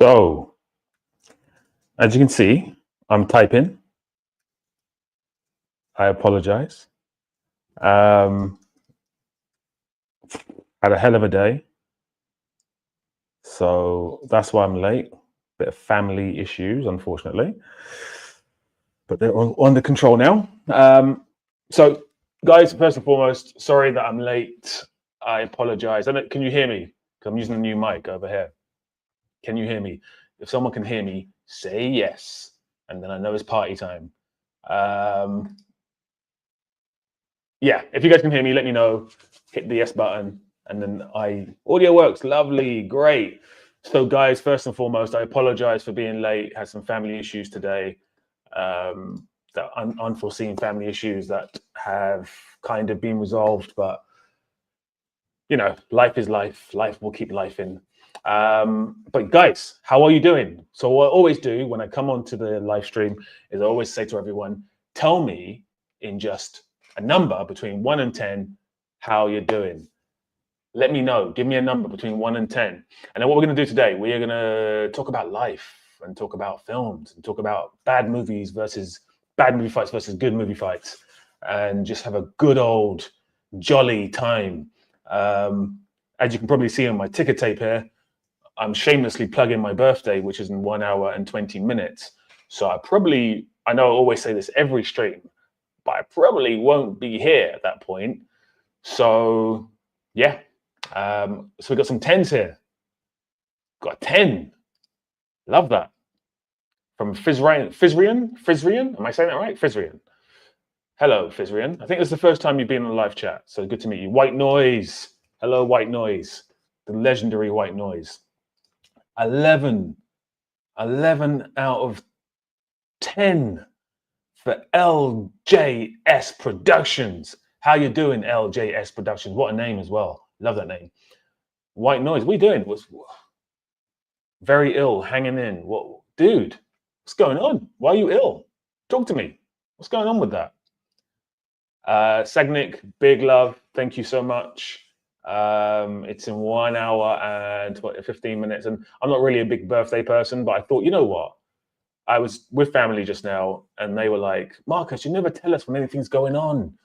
So, as you can see, I'm typing. I apologize. Had a hell of a day. So that's why I'm late. Bit of family issues, unfortunately. But they're all under control now. So, guys, first and foremost, sorry that I'm late. I apologize. Can you hear me? 'Cause I'm using a new mic over here. Can you hear me? If someone can hear me, say yes. And then I know it's party time. Yeah, if you guys can hear me, let me know. Hit the yes button. And then audio works. Lovely. Great. So, guys, first and foremost, I apologize for being late. Had some family issues today. That unforeseen family issues that have kind of been resolved, but you know, life is life. Life will keep life in. But guys, how are you doing? So what I always do when I come onto the live stream is I always say to everyone, tell me in just a number between 1 and 10 how you're doing. Let me know. Give me a number between 1 and 10. And then what we're going to do today, we are going to talk about life and talk about films and talk about bad movie fights versus good movie fights, and just have a good old jolly time. As you can probably see on my ticker tape here, I'm shamelessly plugging my birthday, which is in 1 hour and 20 minutes. So I know I always say this every stream, but I probably won't be here at that point. So yeah, so we got some 10s here. Got a 10. Love that. From Fizrian. Am I saying that right? Fizrian. Hello, Fizrian. I think it's the first time you've been on a live chat, so good to meet you. White Noise. Hello, White Noise. The legendary White Noise. 11 out of 10 for LJS Productions. How you doing, LJS Productions? What a name as well. Love that name. White Noise. What are you doing? Very ill, hanging in. What, dude? What's going on? Why are you ill? Talk to me. What's going on with that? Sagnik, big love. Thank you so much. It's in 1 hour and 15 minutes. And I'm not really a big birthday person, but I thought, you know what? I was with family just now and they were like, Marcus, you never tell us when anything's going on.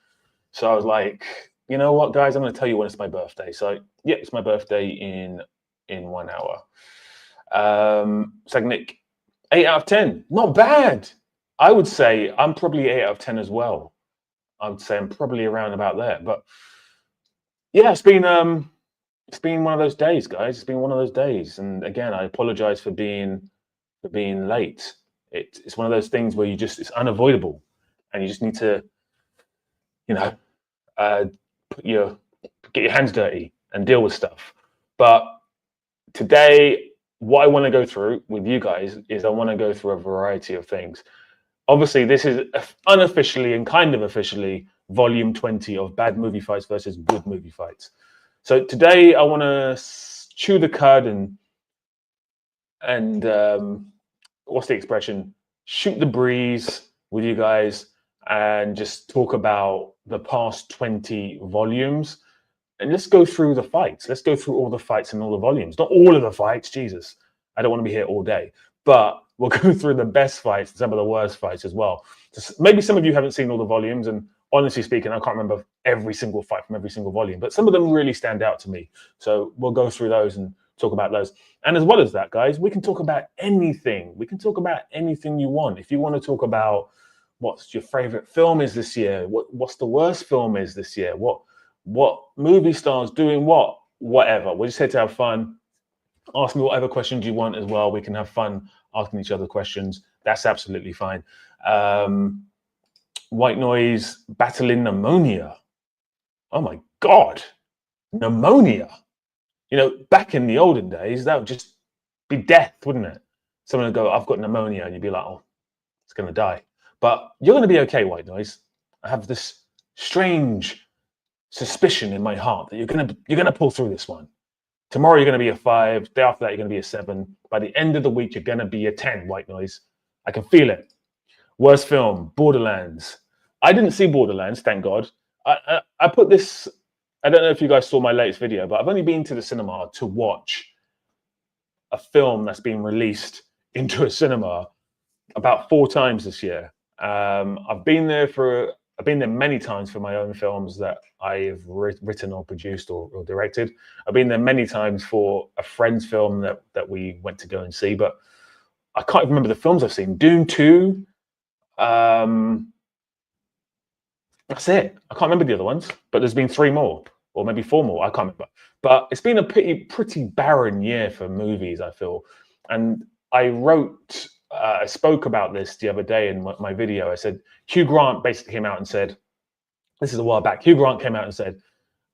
So I was like, you know what, guys, I'm going to tell you when it's my birthday. So yeah, it's my birthday in 1 hour. Sagnik, 8 out of 10. Not bad. I would say I'm probably 8 out of 10 as well. I would say I'm probably around about there. But yeah, it's been one of those days, guys. It's been one of those days. And again, I apologize for being late. It's one of those things where it's unavoidable, and you just need to, you know, get your hands dirty and deal with stuff. But today, what I want to go through with you guys is I want to go through a variety of things. Obviously, this is unofficially and kind of officially volume 20 of bad movie fights versus good movie fights. So today I want to chew the cud and what's the expression? Shoot the breeze with you guys and just talk about the past 20 volumes. And let's go through the fights. Let's go through all the fights and all the volumes. Not all of the fights, Jesus. I don't want to be here all day. But we'll go through the best fights and some of the worst fights as well. Just, maybe some of you haven't seen all the volumes, and honestly speaking, I can't remember every single fight from every single volume, but some of them really stand out to me. So we'll go through those and talk about those. And as well as that, guys, we can talk about anything. We can talk about anything you want. If you want to talk about what's your favorite film is this year, what's the worst film is this year, what movie stars doing whatever. We're just here to have fun. Ask me whatever questions you want as well. We can have fun asking each other questions. That's absolutely fine. White Noise battling pneumonia. Oh my God, pneumonia. You know, back in the olden days, that would just be death, wouldn't it? Someone would go, I've got pneumonia, and you'd be like, oh, it's going to die. But you're going to be okay, White Noise. I have this strange suspicion in my heart that you're gonna pull through this one. Tomorrow you're gonna be a 5. Day after that you're gonna be a 7. By the end of the week you're gonna be a 10. White Noise. I can feel it. Worst film, Borderlands. I didn't see Borderlands, thank God. I put this. I don't know if you guys saw my latest video, but I've only been to the cinema to watch a film that's been released into a cinema about 4 times this year. I've been there many times for my own films that I have written or produced or directed. I've been there many times for a friend's film that we went to go and see, but I can't even remember the films I've seen. Dune 2. That's it. I can't remember the other ones, but there's been 3 more, or maybe 4 more. I can't remember. But it's been a pretty barren year for movies, I feel. And I spoke about this the other day in my video. I said, Hugh Grant basically came out and said, this is a while back, Hugh Grant came out and said,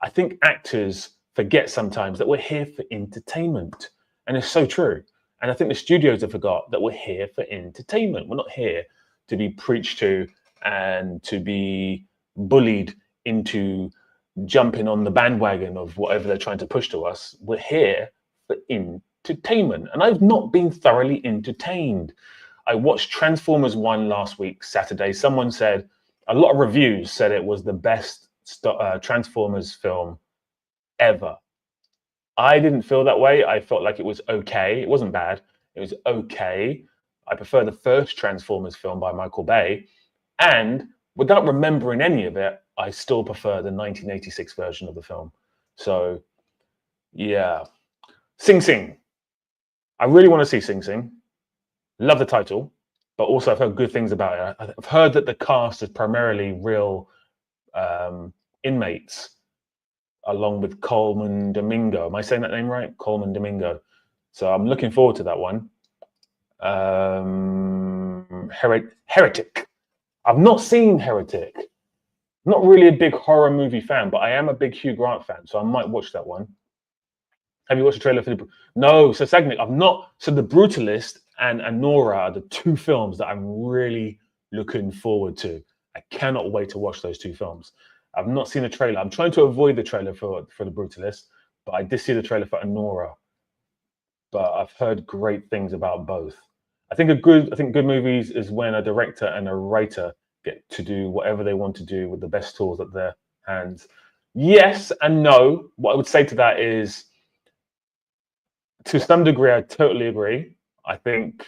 I think actors forget sometimes that we're here for entertainment. And it's so true. And I think the studios have forgot that we're here for entertainment. We're not here to be preached to and to be bullied into jumping on the bandwagon of whatever they're trying to push to us. We're here for entertainment. And I've not been thoroughly entertained. I watched Transformers 1 last week, Saturday. Someone said, a lot of reviews said it was the best Transformers film ever. I didn't feel that way. I felt like it was okay. It wasn't bad. It was okay. I prefer the first Transformers film by Michael Bay. And without remembering any of it, I still prefer the 1986 version of the film. So, yeah. Sing Sing. I really want to see Sing Sing. Love the title, but also I've heard good things about it. I've heard that the cast is primarily real inmates, along with Coleman Domingo. Am I saying that name right? Coleman Domingo. So I'm looking forward to that one. Heretic. I've not seen Heretic. Not really a big horror movie fan, but I am a big Hugh Grant fan, so I might watch that one. Have you watched the trailer for No, so Sagnick, I've not. So The Brutalist and Anora are the 2 films that I'm really looking forward to. I cannot wait to watch those 2 films. I've not seen a trailer. I'm trying to avoid the trailer for The Brutalist, but I did see the trailer for Anora. But I've heard great things about both. I think good movies is when a director and a writer get to do whatever they want to do with the best tools at their hands. Yes and no. What I would say to that is, to some degree, I totally agree. I think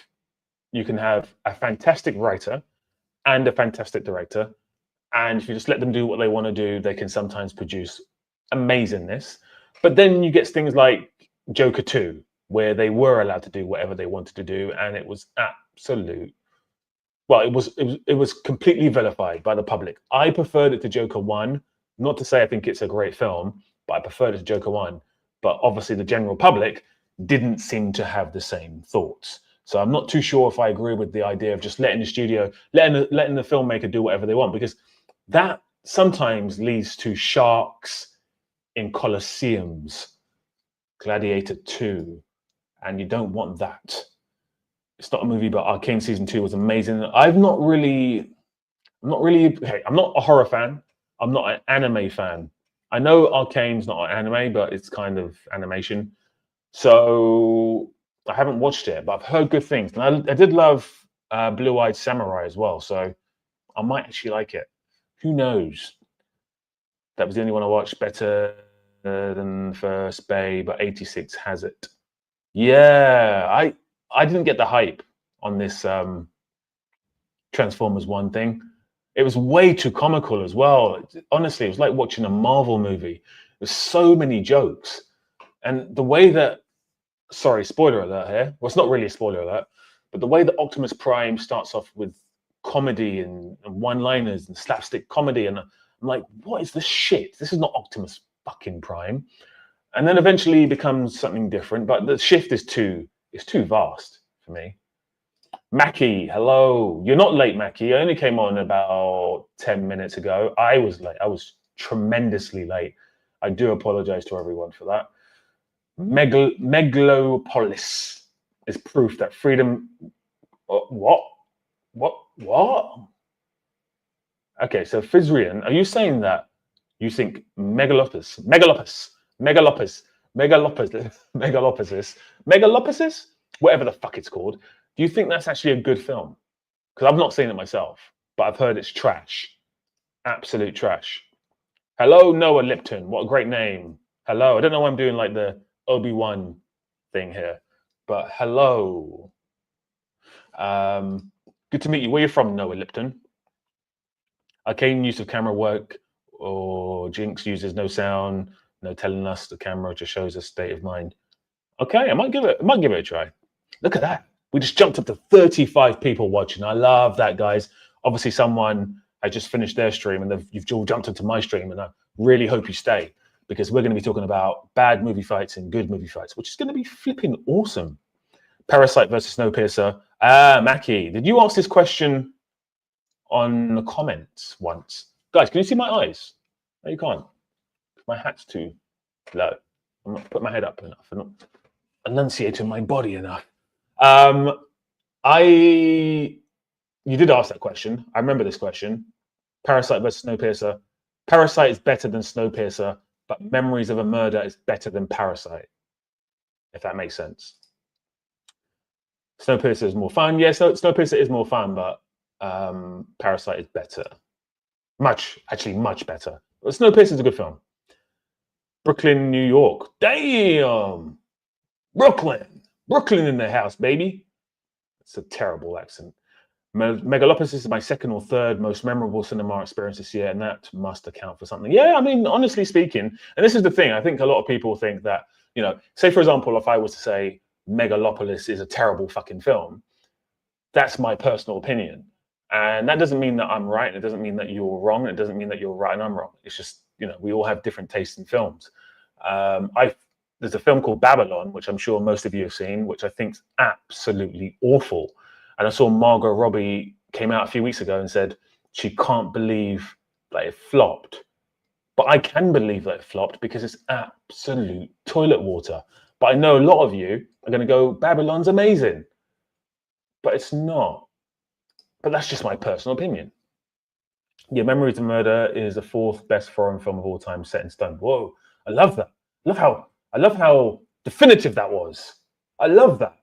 you can have a fantastic writer and a fantastic director. And if you just let them do what they want to do, they can sometimes produce amazingness. But then you get things like Joker 2, where they were allowed to do whatever they wanted to do, and it was absolute. Well, it was completely vilified by the public. I preferred it to Joker 1. Not to say I think it's a great film, but I preferred it to Joker 1. But obviously the general public didn't seem to have the same thoughts. So I'm not too sure if I agree with the idea of just letting the studio, letting the filmmaker do whatever they want, because that sometimes leads to sharks in Colosseums, Gladiator 2, and you don't want that. It's not a movie, but Arcane Season 2 was amazing. I'm not a horror fan. I'm not an anime fan. I know Arcane's not an anime, but it's kind of animation. So I haven't watched it, but I've heard good things. And I did love Blue-Eyed Samurai as well, so I might actually like it. Who knows? That was the only one I watched. Better than First Bay, but 86 has it. Yeah, I didn't get the hype on this Transformers 1 thing. It was way too comical as well. Honestly, it was like watching a Marvel movie. There's so many jokes. And the way that, sorry, spoiler alert here. Well, it's not really a spoiler alert, but the way that Optimus Prime starts off with comedy and one-liners and slapstick comedy, and I'm like, what is this shit? This is not Optimus fucking Prime. And then eventually becomes something different, but the shift is too vast for me. Mackie, hello. You're not late, Mackie. I only came on about 10 minutes ago. I was late. I was tremendously late. I do apologize to everyone for that. Megalopolis is proof that freedom. What? Okay, so Fizrian, are you saying that you think Megalopolis, whatever the fuck it's called, do you think that's actually a good film? Because I've not seen it myself, but I've heard it's trash. Absolute trash. Hello, Noah Lipton. What a great name. Hello. I don't know why I'm doing like the Obi-Wan thing here. but hello. Good to meet you. Where you from, Noah Lipton? Arcane use of camera work or Jinx uses no sound, no telling us the camera just shows a state of mind. Okay, I might give it a try. Look at that. We just jumped up to 35 people watching. I love that, guys. Obviously, someone had just finished their stream and you've all jumped into my stream, and I really hope you stay because we're going to be talking about bad movie fights and good movie fights, which is going to be flipping awesome. Parasite versus Snowpiercer. Mackie, did you ask this question on the comments once? Guys, can you see my eyes? No, you can't. My hat's too low. I'm not putting my head up enough. I'm not enunciating my body enough. You did ask that question. I remember this question. Parasite versus Snowpiercer. Parasite is better than Snowpiercer, but Memories of a Murder is better than Parasite. If that makes sense. Snowpiercer is more fun. Yeah, Snowpiercer is more fun, but Parasite is better. Much better. But Snowpiercer is a good film. Brooklyn, New York. Damn! Brooklyn in the house, baby. It's a terrible accent. Megalopolis is my second or third most memorable cinema experience this year, and that must account for something. Yeah, I mean, honestly speaking, and this is the thing, I think a lot of people think that, you know, say for example, if I was to say Megalopolis is a terrible fucking film, that's my personal opinion. And that doesn't mean that I'm right, and it doesn't mean that you're wrong, and it doesn't mean that you're right and I'm wrong. It's just, you know, we all have different tastes in films. There's a film called Babylon, which I'm sure most of you have seen, which I think is absolutely awful. And I saw Margot Robbie came out a few weeks ago and said she can't believe that it flopped. But I can believe that it flopped because it's absolute toilet water. But I know a lot of you are going to go, Babylon's amazing. But it's not. But that's just my personal opinion. Yeah, Memories of Murder is the fourth best foreign film of all time, set in stone. Whoa, I love that. I love how definitive that was. I love that.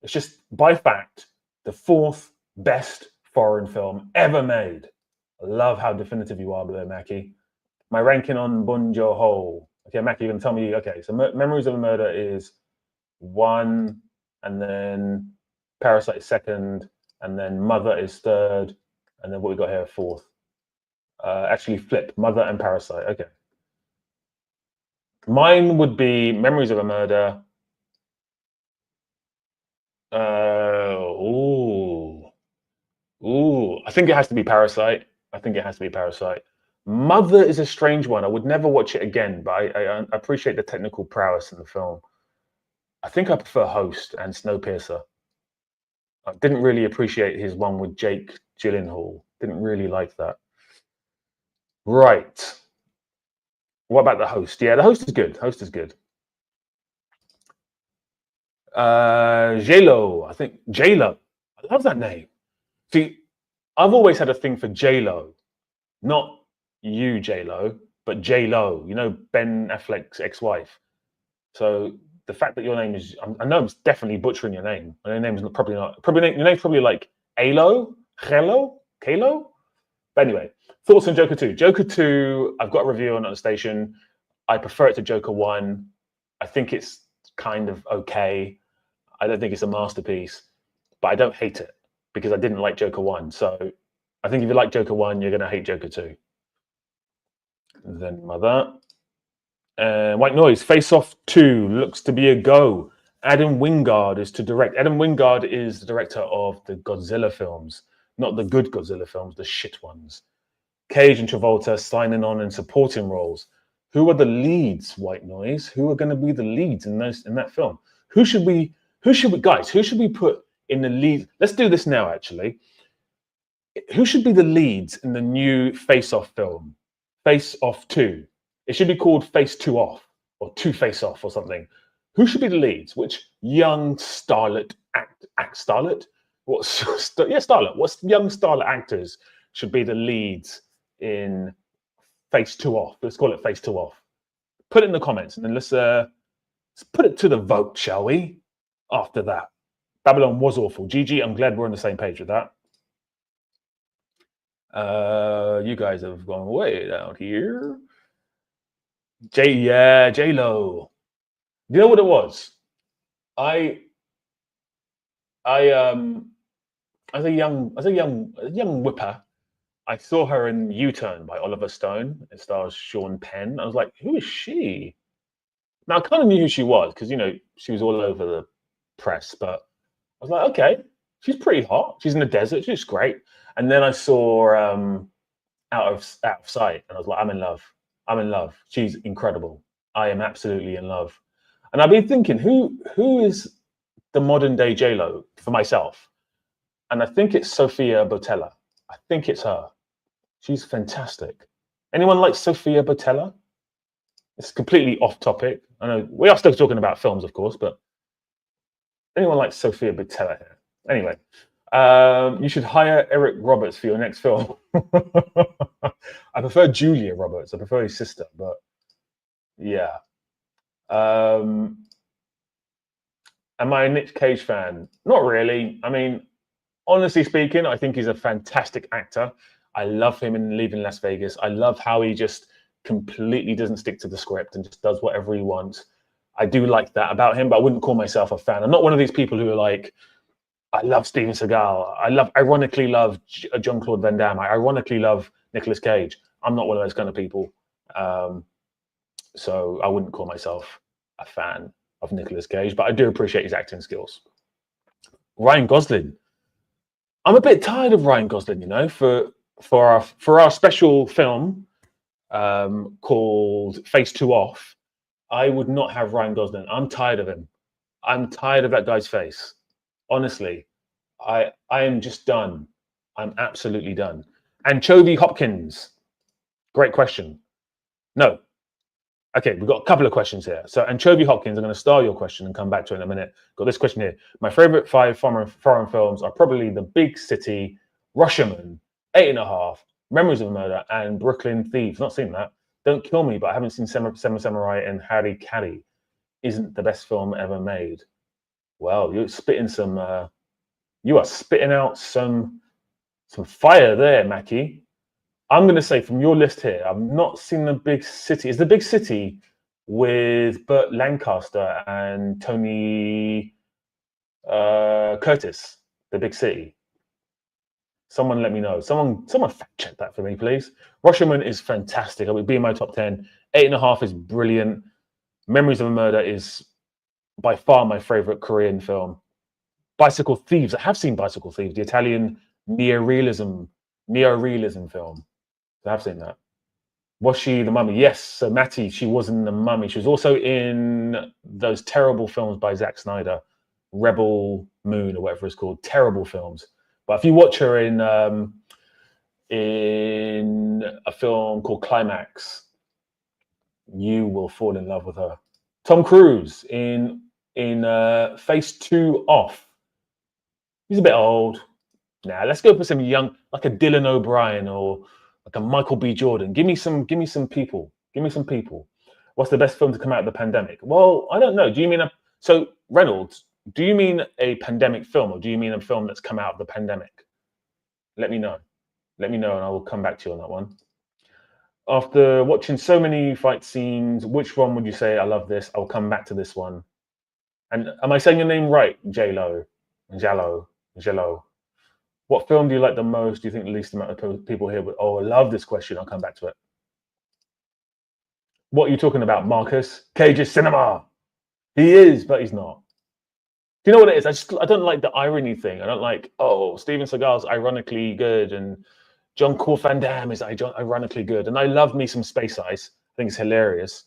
It's just by fact the fourth best foreign film ever made. I love how definitive you are there, Mackie. My ranking on Bong Joon-ho. Okay, Mackie, you're gonna tell me. Okay, so Memories of a Murder is 1, and then Parasite is 2nd, and then Mother is 3rd, and then what we got here 4th. Actually, flip Mother and Parasite. Okay. Mine would be Memories of a Murder. I think it has to be Parasite. Mother is a strange one. I would never watch it again, but I appreciate the technical prowess in the film. I think I prefer Host and Snowpiercer. I didn't really appreciate his one with Jake Gyllenhaal. Didn't really like that. Right. What about the Host? Yeah, the Host is good. J-Lo. I think J-Lo. I love that name. See, I've always had a thing for J-Lo. Not you, J-Lo, but J-Lo. You know, Ben Affleck's ex-wife. So the fact that your name is, I know I'm definitely butchering your name. Your name is probably not. Your name's probably like Alo, Hello, Kalo. But anyway, thoughts on Joker 2. Joker 2, I've got a review on the station. I prefer it to Joker 1. I think it's kind of okay. I don't think it's a masterpiece, but I don't hate it because I didn't like Joker 1. So I think if you like Joker 1, you're going to hate Joker 2. Then Mother. White Noise, Face Off 2 looks to be a go. Adam Wingard is to direct. Adam Wingard is the director of the Godzilla films, not the good Godzilla films, the shit ones. Cage and Travolta signing on in supporting roles. Who are the leads, White Noise? Who are going to be the leads in that film? Who should we put in the lead? Let's do this now, actually. Who should be the leads in the new Face Off film? Face Off 2. It should be called Face 2 Off or 2 Face Off or something. Who should be the leads? Which young starlet starlet? Starlet. What young starlet actors should be the leads in Face 2 Off? Let's call it Face 2 Off. Put it in the comments and then let's put it to the vote, shall we? After that. Babylon was awful. GG, I'm glad we're on the same page with that. You guys have gone way down here. J-Lo. You know what it was? I as a young whipper, I saw her in U-Turn by Oliver Stone. It stars Sean Penn. I was like, who is she? Now I kind of knew who she was because she was all over the press, but I was like, okay, she's pretty hot. She's in the desert. She's great. And then I saw Out of Sight, and I was like, I'm in love. I'm in love. She's incredible. I am absolutely in love. And I've been thinking, who is the modern day J-Lo for myself? And I think it's Sofia Boutella. I think it's her. She's fantastic. Anyone like Sofia Boutella? It's completely off topic. I know we are still talking about films, of course, but anyone like Sofia Boutella here? Anyway, you should hire Eric Roberts for your next film. I prefer Julia Roberts. I prefer his sister, but yeah. Am I a Nick Cage fan? Not really. I mean, honestly speaking, I think he's a fantastic actor. I love him in Leaving Las Vegas. I love how he just completely doesn't stick to the script and just does whatever he wants. I do like that about him, but I wouldn't call myself a fan. I'm not one of these people who are like, I love Steven Seagal. I ironically love Jean-Claude Van Damme. I ironically love Nicolas Cage. I'm not one of those kind of people. So I wouldn't call myself a fan of Nicolas Cage, but I do appreciate his acting skills. Ryan Gosling. I'm a bit tired of Ryan Gosling, for our special film called Face 2 Off. I would not have Ryan Gosling. I'm tired of him. I'm tired of that guy's face. Honestly, I am just done. I'm absolutely done. Anchovy Hopkins. Great question. No. Okay, we've got a couple of questions here. So Anchovy Hopkins, I'm going to star your question and come back to it in a minute. Got this question here. My favorite 5 foreign films are probably The Big City, Rashomon, 8.5, Memories of a Murder, and Brooklyn Thieves. Not seen that. Don't Kill Me, but I haven't seen Seven Samurai and Harry Caddy. Isn't the best film ever made. Well, you're spitting some. You are spitting out some fire there, Mackie. I'm going to say from your list here, I've not seen The Big City. Is The Big City with Burt Lancaster and Tony Curtis? The Big City. Someone let me know. Someone fact check that for me, please. Rashomon is fantastic. It would be in my top 10. 8.5 is brilliant. Memories of a Murder is by far my favorite Korean film. Bicycle Thieves. I have seen Bicycle Thieves, the Italian neorealism film. I have seen that. Was she the Mummy? Yes. So Matty, she was in The Mummy. She was also in those terrible films by Zack Snyder, Rebel Moon or whatever it's called. Terrible films. But if you watch her in a film called Climax, you will fall in love with her. Tom Cruise in Face 2 Off. He's a bit old. Now let's go for some young, like a Dylan O'Brien or like a Michael B. Jordan. Give me some people. Give me some people. What's the best film to come out of the pandemic? Well, I don't know. Do you mean so Reynolds? Do you mean a pandemic film, or do you mean a film that's come out of the pandemic? Let me know. Let me know, and I will come back to you on that one. After watching so many fight scenes, which one would you say I love this? I'll come back to this one. And am I saying your name right? J-Lo. What film do you like the most? Do you think the least amount of people here would? Oh, I love this question. I'll come back to it. What are you talking about, Marcus? Cage is cinema. He is, but he's not. Do you know what it is? I don't like the irony thing. I don't like, oh, Steven Seagal's ironically good and Jean-Claude Van Damme is ironically good. And I love me some Space Ice. I think it's hilarious.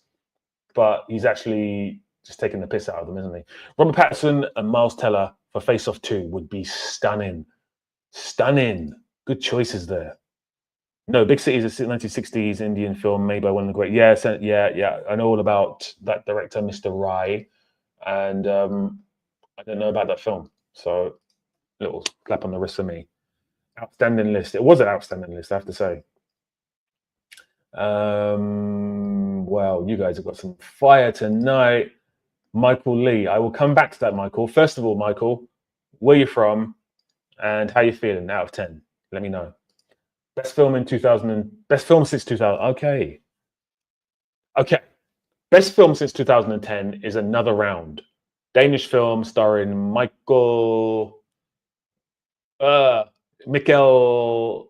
But he's actually just taking the piss out of them, isn't he? Robert Pattinson and Miles Teller for Face Off 2 would be stunning. Stunning. Good choices there. No, Big City is a 1960s Indian film made by one of the great. Yeah. I know all about that director, Mr. Rai. And I don't know about that film. So, little clap on the wrist for me. Outstanding list. It was an outstanding list, I have to say. Well, you guys have got some fire tonight. Michael Lee. I will come back to that, Michael. First of all, Michael, where you from and how you feeling out of 10? Let me know. Best film in 2000 best film since 2000. Okay. Best film since 2010 is Another Round. Danish film starring Michael Mads Mikkelsen.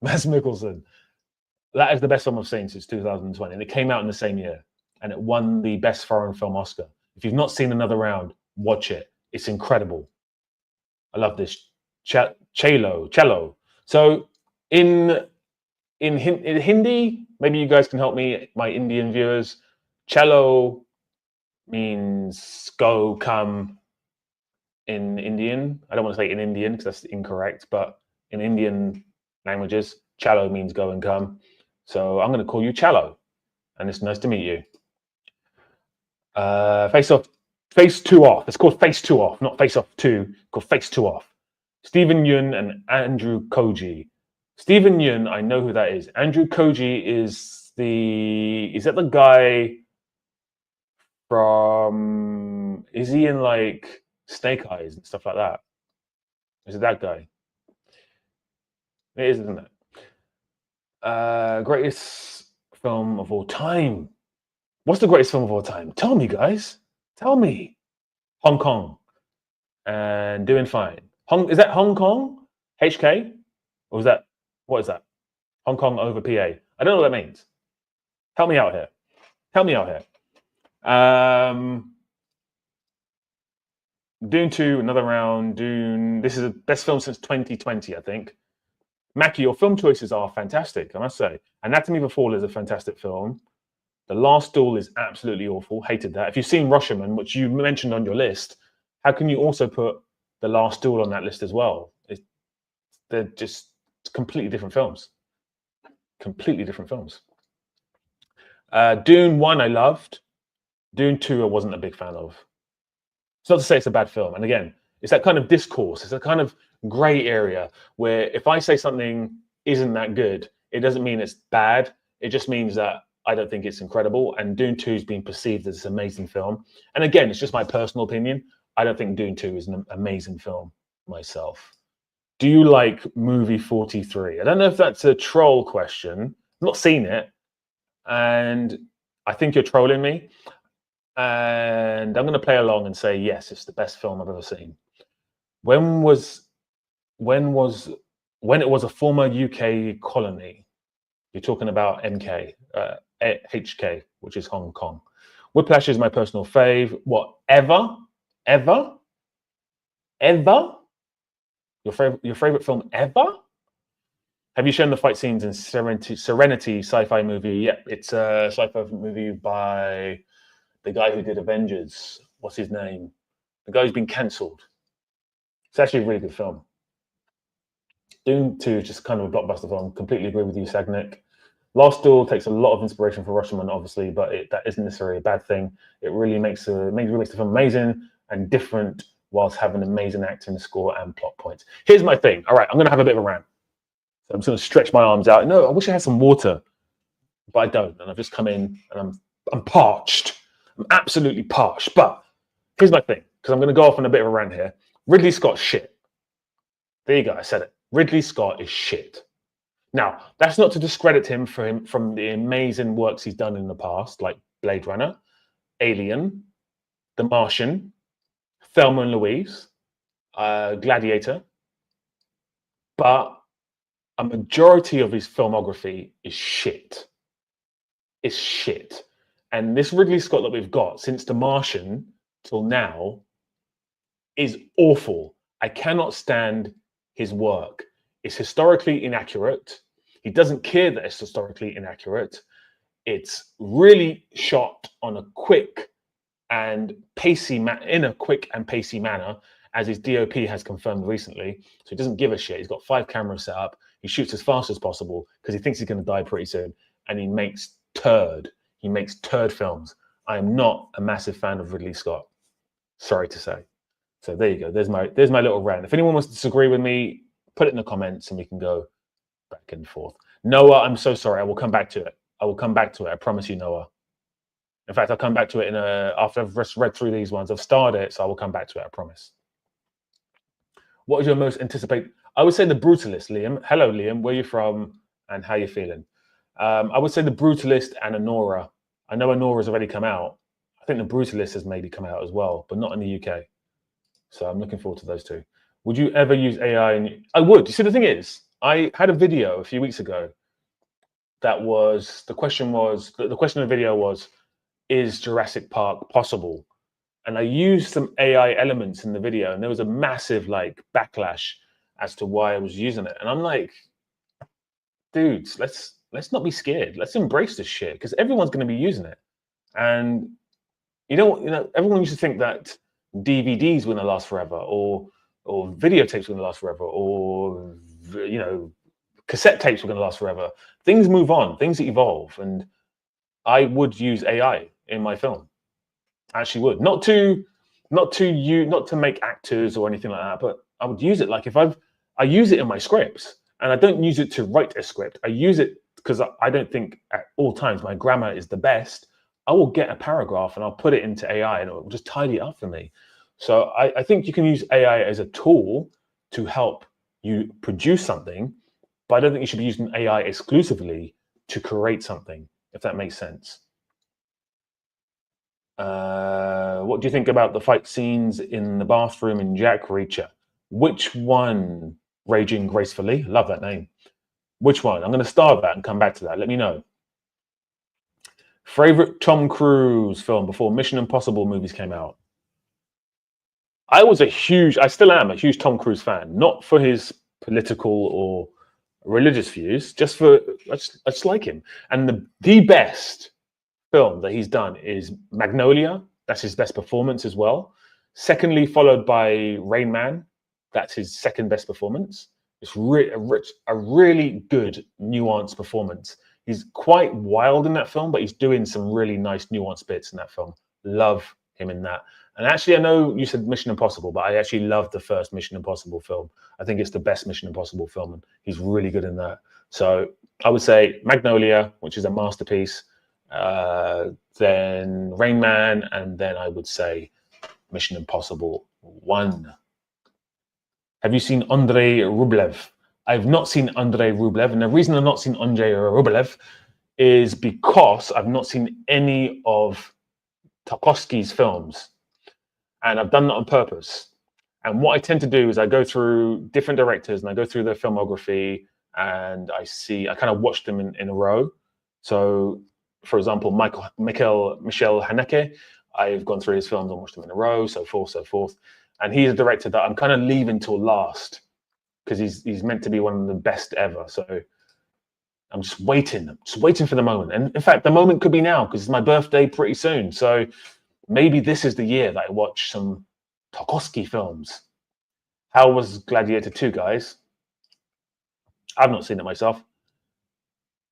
Mads Mikkelsen. That is the best film I've seen since 2020, and it came out in the same year, and it won the Best Foreign Film Oscar. If you've not seen Another Round, watch it. It's incredible. I love this. Cello. So in Hindi, maybe you guys can help me, my Indian viewers. Cello means go, come in Indian. I don't want to say in Indian because that's incorrect, but in Indian languages, cello means go and come. So I'm going to call you Cello, and it's nice to meet you. Face Off, Face 2 Off. It's called Face 2 Off, not Face Off 2. It's called Face 2 Off. Stephen Yeun and Andrew Koji. Stephen Yeun, I know who that is. Andrew Koji is that the guy from, is he in like Snake Eyes and stuff like that? Is it that guy? It is, isn't it? Greatest film of all time. What's the greatest film of all time? Tell me, guys. Tell me. Hong Kong. And Doing Fine. Is that Hong Kong? HK? Or is that, what is that? Hong Kong over PA. I don't know what that means. Help me out here. Help me out here. Dune 2, Another Round, Dune. This is the best film since 2020, I think. Mackie, your film choices are fantastic, I must say. Anatomy of a Fall is a fantastic film. The Last Duel is absolutely awful. Hated that. If you've seen Rashomon, which you mentioned on your list, how can you also put The Last Duel on that list as well? They're just completely different films. Completely different films. Dune 1 I loved. Dune 2 I wasn't a big fan of. It's not to say it's a bad film. And again, it's that kind of discourse. It's a kind of gray area where if I say something isn't that good, it doesn't mean it's bad. It just means that I don't think it's incredible. And Dune 2 is being perceived as this amazing film. And again, it's just my personal opinion. I don't think Dune 2 is an amazing film myself. Do you like movie 43? I don't know if that's a troll question. I've not seen it. And I think you're trolling me. And I'm going to play along and say, yes, it's the best film I've ever seen. When it was a former UK colony, you're talking about HK, which is Hong Kong. Whiplash is my personal fave. What, ever? Your favorite film ever? Have you shown the fight scenes in Serenity sci-fi movie? Yep, it's a sci-fi movie by the guy who did Avengers. What's his name? The guy who's been cancelled. It's actually a really good film. Dune 2 is just kind of a blockbuster film. Completely agree with you, Sagnik. Last Duel takes a lot of inspiration from Rashomon, obviously, but that isn't necessarily a bad thing. It really makes the film amazing and different whilst having amazing acting, score, and plot points. Here's my thing. All right, I'm going to have a bit of a rant. So I'm just going to stretch my arms out. No, I wish I had some water, but I don't. And I've just come in and I'm parched. I'm absolutely parched. But here's my thing, because I'm going to go off on a bit of a rant here. Ridley Scott shit. There you go. I said it. Ridley Scott is shit. Now, that's not to discredit him from the amazing works he's done in the past, like Blade Runner, Alien, The Martian, Thelma and Louise, Gladiator. But a majority of his filmography is shit. It's shit. And this Ridley Scott that we've got since The Martian till now is awful. I cannot stand his work. It's historically inaccurate. He doesn't care that it's historically inaccurate. It's really shot on a quick and pacey manner, as his DOP has confirmed recently. So he doesn't give a shit. He's got 5 cameras set up. He shoots as fast as possible because he thinks he's going to die pretty soon. And he makes turd films. I am not a massive fan of Ridley Scott. Sorry to say. So there you go. There's my little rant. If anyone wants to disagree with me, put it in the comments and we can go back and forth. Noah, I'm so sorry. I will come back to it. I promise you, Noah. In fact, I'll come back to it after I've read through these ones. I've started it, so I will come back to it. I promise. What is your most anticipated? I would say The Brutalist, Liam. Hello, Liam. Where are you from and how are you feeling? I would say The Brutalist and Auteur. I know Auteur has already come out. I think The Brutalist has maybe come out as well, but not in the UK. So I'm looking forward to those two. Would you ever use AI? I would. You see, the thing is, I had a video a few weeks ago that was, the question of the video was, is Jurassic Park possible? And I used some AI elements in the video, and there was a massive like backlash as to why I was using it. And I'm like, dudes, let's not be scared. Let's embrace this shit, because everyone's going to be using it. And everyone used to think that DVDs were going to last forever, or videotapes were going to last forever, or cassette tapes were going to last forever. Things move on, things evolve, and I would use AI in my film. I actually would. Not to make actors or anything like that, but I would use it. Like I use it in my scripts, and I don't use it to write a script. I use it because I don't think at all times my grammar is the best. I will get a paragraph and I'll put it into AI, and it will just tidy it up for me. So I think you can use AI as a tool to help you produce something, but I don't think you should be using AI exclusively to create something, if that makes sense. What do you think about the fight scenes in the bathroom in Jack Reacher? Which one? Raging Gracefully. Love that name. Which one? I'm going to start that and come back to that. Let me know. Favorite Tom Cruise film before Mission Impossible movies came out? I still am a huge Tom Cruise fan, not for his political or religious views, just I just like him. And the best film that he's done is Magnolia. That's his best performance as well. Secondly, followed by Rain Man. That's his second best performance. It's a really good, nuanced performance. He's quite wild in that film, but he's doing some really nice, nuanced bits in that film. Love him in that. And actually, I know you said Mission Impossible, but I actually love the first Mission Impossible film. I think it's the best Mission Impossible film, and he's really good in that. So I would say Magnolia, which is a masterpiece, then Rain Man, and then I would say Mission Impossible 1. Have you seen Andrei Rublev? I've not seen Andrei Rublev, and the reason I've not seen Andrei Rublev is because I've not seen any of Tarkovsky's films, and I've done that on purpose. And what I tend to do is I go through different directors and I go through their filmography, and I kind of watch them in a row. So, for example, Michel Haneke, I've gone through his films and watched them in a row, so forth. And he's a director that I'm kind of leaving till last, because he's meant to be one of the best ever. So I'm just waiting for the moment. And in fact, the moment could be now, because it's my birthday pretty soon. So maybe this is the year that I watch some Tarkovsky films. How was Gladiator 2, guys? I've not seen it myself.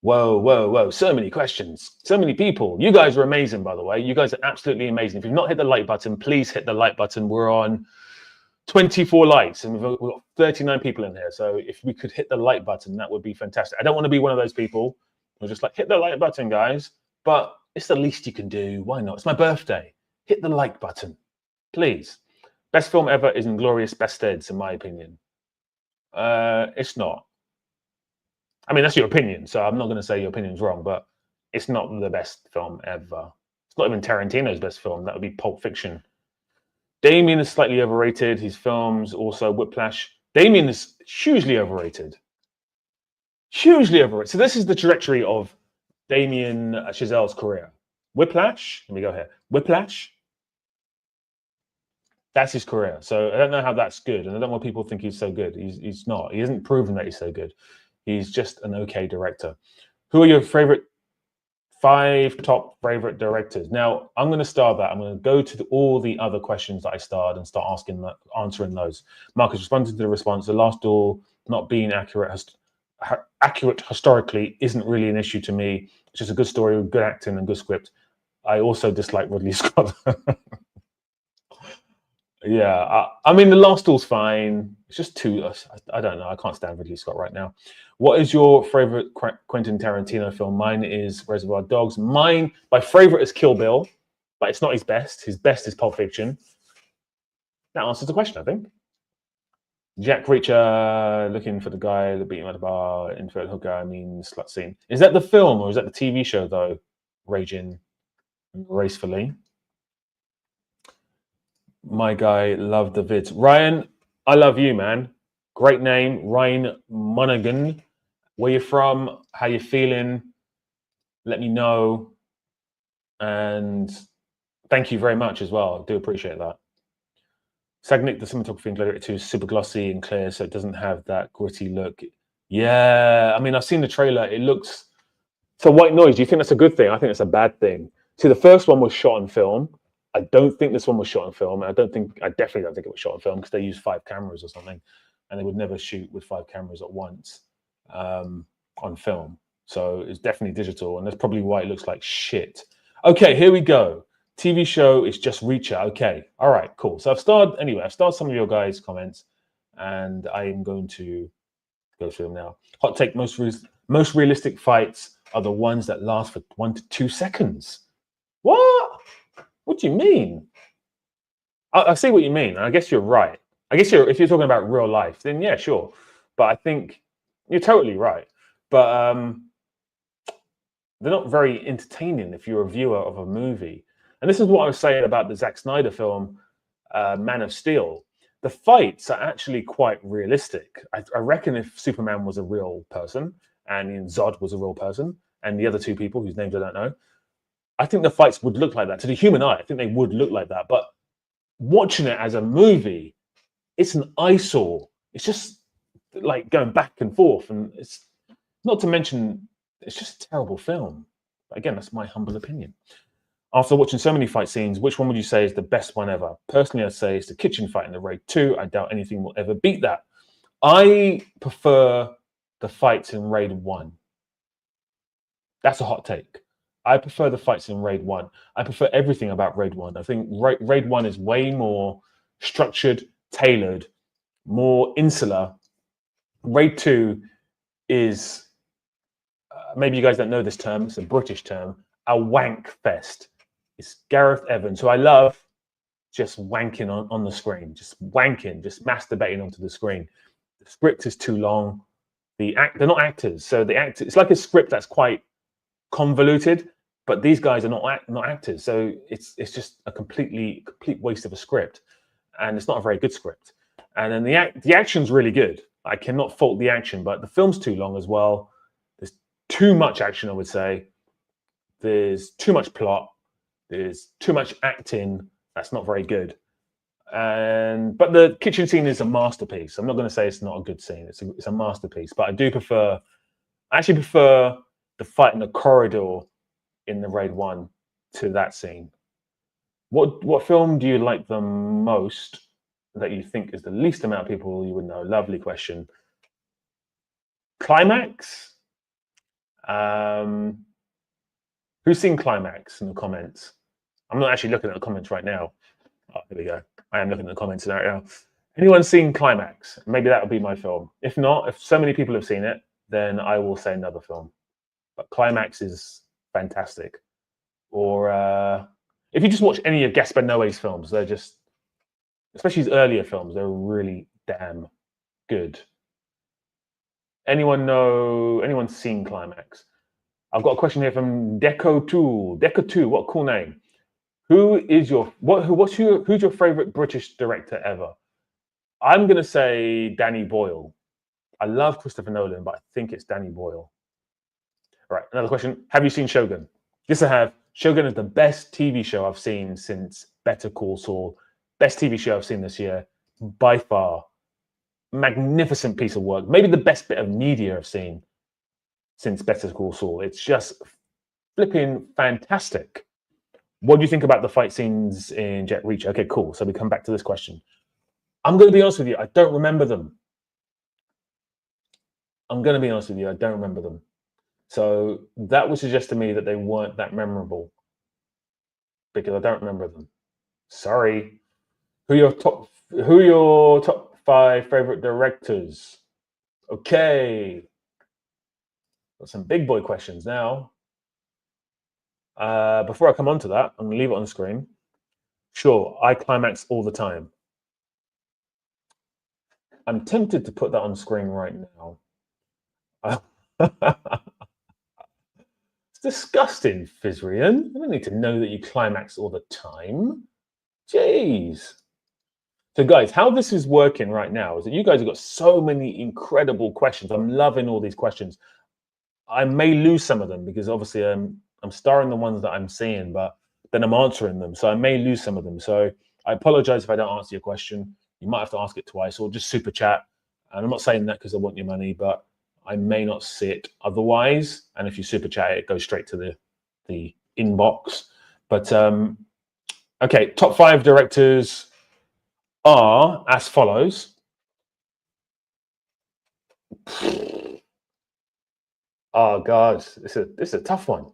Whoa. So many questions. So many people. You guys are amazing, by the way. You guys are absolutely amazing. If you've not hit the like button, please hit the like button. We're on 24 likes, and we've got 39 people in here. So if we could hit the like button, that would be fantastic. I don't want to be one of those people who's just like, hit the like button, guys. But it's the least you can do. Why not? It's my birthday. Hit the like button, please. Best film ever is Inglourious Basterds, in my opinion. It's not. I mean, that's your opinion, so I'm not going to say your opinion's wrong, but it's not the best film ever. It's not even Tarantino's best film. That would be Pulp Fiction. Damien is slightly overrated. His films, also Whiplash. Damien is hugely overrated. Hugely overrated. So this is the trajectory of Damien Chazelle's career. Whiplash, let me go here. Whiplash, that's his career. So I don't know how that's good, and I don't want people to think he's so good. He's not. He hasn't proven that he's so good. He's just an okay director. Who are your favorite 5 top favorite directors? Now, I'm going to start that. I'm going to go to all the other questions that I started and start answering those. Marcus, responding to the response, The Last Duel not being accurate historically isn't really an issue to me. It's just a good story with good acting and good script. I also dislike Ridley Scott. Yeah, I mean, The Last Duel's fine. It's just too, I don't know. I can't stand Ridley Scott right now. What is your favorite Quentin Tarantino film? Mine is Reservoir Dogs. My favorite is Kill Bill, but it's not his best. His best is Pulp Fiction. That answers the question, I think. Jack Reacher, looking for the guy that beat him at the bar, infrared hooker, I mean, slut scene. Is that the film or is that the TV show, though? Raging Gracefully. My guy, love the vids. Ryan, I love you, man. Great name, Ryan Monaghan. Where you from? How you feeling? Let me know. And thank you very much as well. I do appreciate that. Sagnick, the cinematography in Gladiator 2 is super glossy and clear, so it doesn't have that gritty look. Yeah, I mean, I've seen the trailer. It looks... So white noise, do you think that's a good thing? I think it's a bad thing. See, the first one was shot on film. I don't think this one was shot on film. I definitely don't think it was shot on film because they used 5 cameras or something, and they would never shoot with 5 cameras at once on film. So it's definitely digital, and that's probably why it looks like shit. Okay, here we go. TV show is just Reacher. Okay, all right, cool. So I've started some of your guys' comments, and I'm going to go through them now. Hot take: most realistic fights are the ones that last for 1 to 2 seconds. What? What do you mean? I see what you mean. I guess you're right. I guess if you're talking about real life, then yeah, sure. But I think you're totally right. But they're not very entertaining if you're a viewer of a movie. And this is what I was saying about the Zack Snyder film, Man of Steel. The fights are actually quite realistic. I reckon if Superman was a real person and Zod was a real person and the other 2 people whose names I don't know, I think the fights would look like that. To the human eye, I think they would look like that. But watching it as a movie, it's an eyesore. It's just like going back and forth. And it's not to mention, it's just a terrible film. But again, that's my humble opinion. After watching so many fight scenes, which one would you say is the best one ever? Personally, I'd say it's the kitchen fight in the Raid 2. I doubt anything will ever beat that. I prefer the fights in Raid 1. That's a hot take. I prefer the fights in Raid 1. I prefer everything about Raid 1. I think Raid 1 is way more structured, tailored, more insular. Raid 2 is, maybe you guys don't know this term, it's a British term, a wank fest. It's Gareth Evans, who I love, just wanking on the screen, just wanking, just masturbating onto the screen. The script is too long. They're not actors, so it's like a script that's quite convoluted, but these guys are not actors, so it's just a complete waste of a script, and it's not a very good script. And then the action's really good. I cannot fault the action, but the film's too long as well. There's too much action, I would say. There's too much plot. There's too much acting. That's not very good. But the kitchen scene is a masterpiece. I'm not going to say it's not a good scene. It's a masterpiece. But I actually prefer the fight in the corridor in the Raid 1 to that scene. What film do you like the most that you think is the least amount of people you would know? Lovely question. Climax? Who's seen Climax in the comments? I'm not actually looking at the comments right now. Oh, here we go. I am looking at the comments right now. Anyone seen Climax? Maybe that would be my film. If not, if so many people have seen it, then I will say another film. But Climax is fantastic. Or if you just watch any of Gaspar Noé's films, they're just, especially his earlier films, they're really damn good. Anyone seen Climax? I've got a question here from Deco2. Deco2, what a cool name. Who's your favorite British director ever? I'm gonna say Danny Boyle. I love Christopher Nolan, but I think it's Danny Boyle. All right, another question. Have you seen Shogun? Yes, I have. Shogun is the best TV show I've seen since Better Call Saul. Best TV show I've seen this year, by far. Magnificent piece of work. Maybe the best bit of media I've seen since Better Call Saul. It's just flipping fantastic. What do you think about the fight scenes in Jet Reach? Okay, cool. So we come back to this question. I'm going to be honest with you. I don't remember them. I don't remember them. So that would suggest to me that they weren't that memorable because I don't remember them. Sorry. Who are your top 5 favorite directors? Okay. Got some big boy questions now. Before I come on to that, I'm going to leave it on the screen. Sure, I climax all the time. I'm tempted to put that on screen right now. It's disgusting, Fizrian. I don't need to know that you climax all the time. Jeez. So guys, how this is working right now is that you guys have got so many incredible questions. I'm loving all these questions. I may lose some of them because obviously I'm starring the ones that I'm seeing, but then I'm answering them. So I may lose some of them. So I apologize if I don't answer your question. You might have to ask it twice or just super chat. And I'm not saying that because I want your money, but I may not see it otherwise. And if you super chat it, goes straight to the inbox. But okay, top 5 directors are as follows. Oh God, this is a tough one.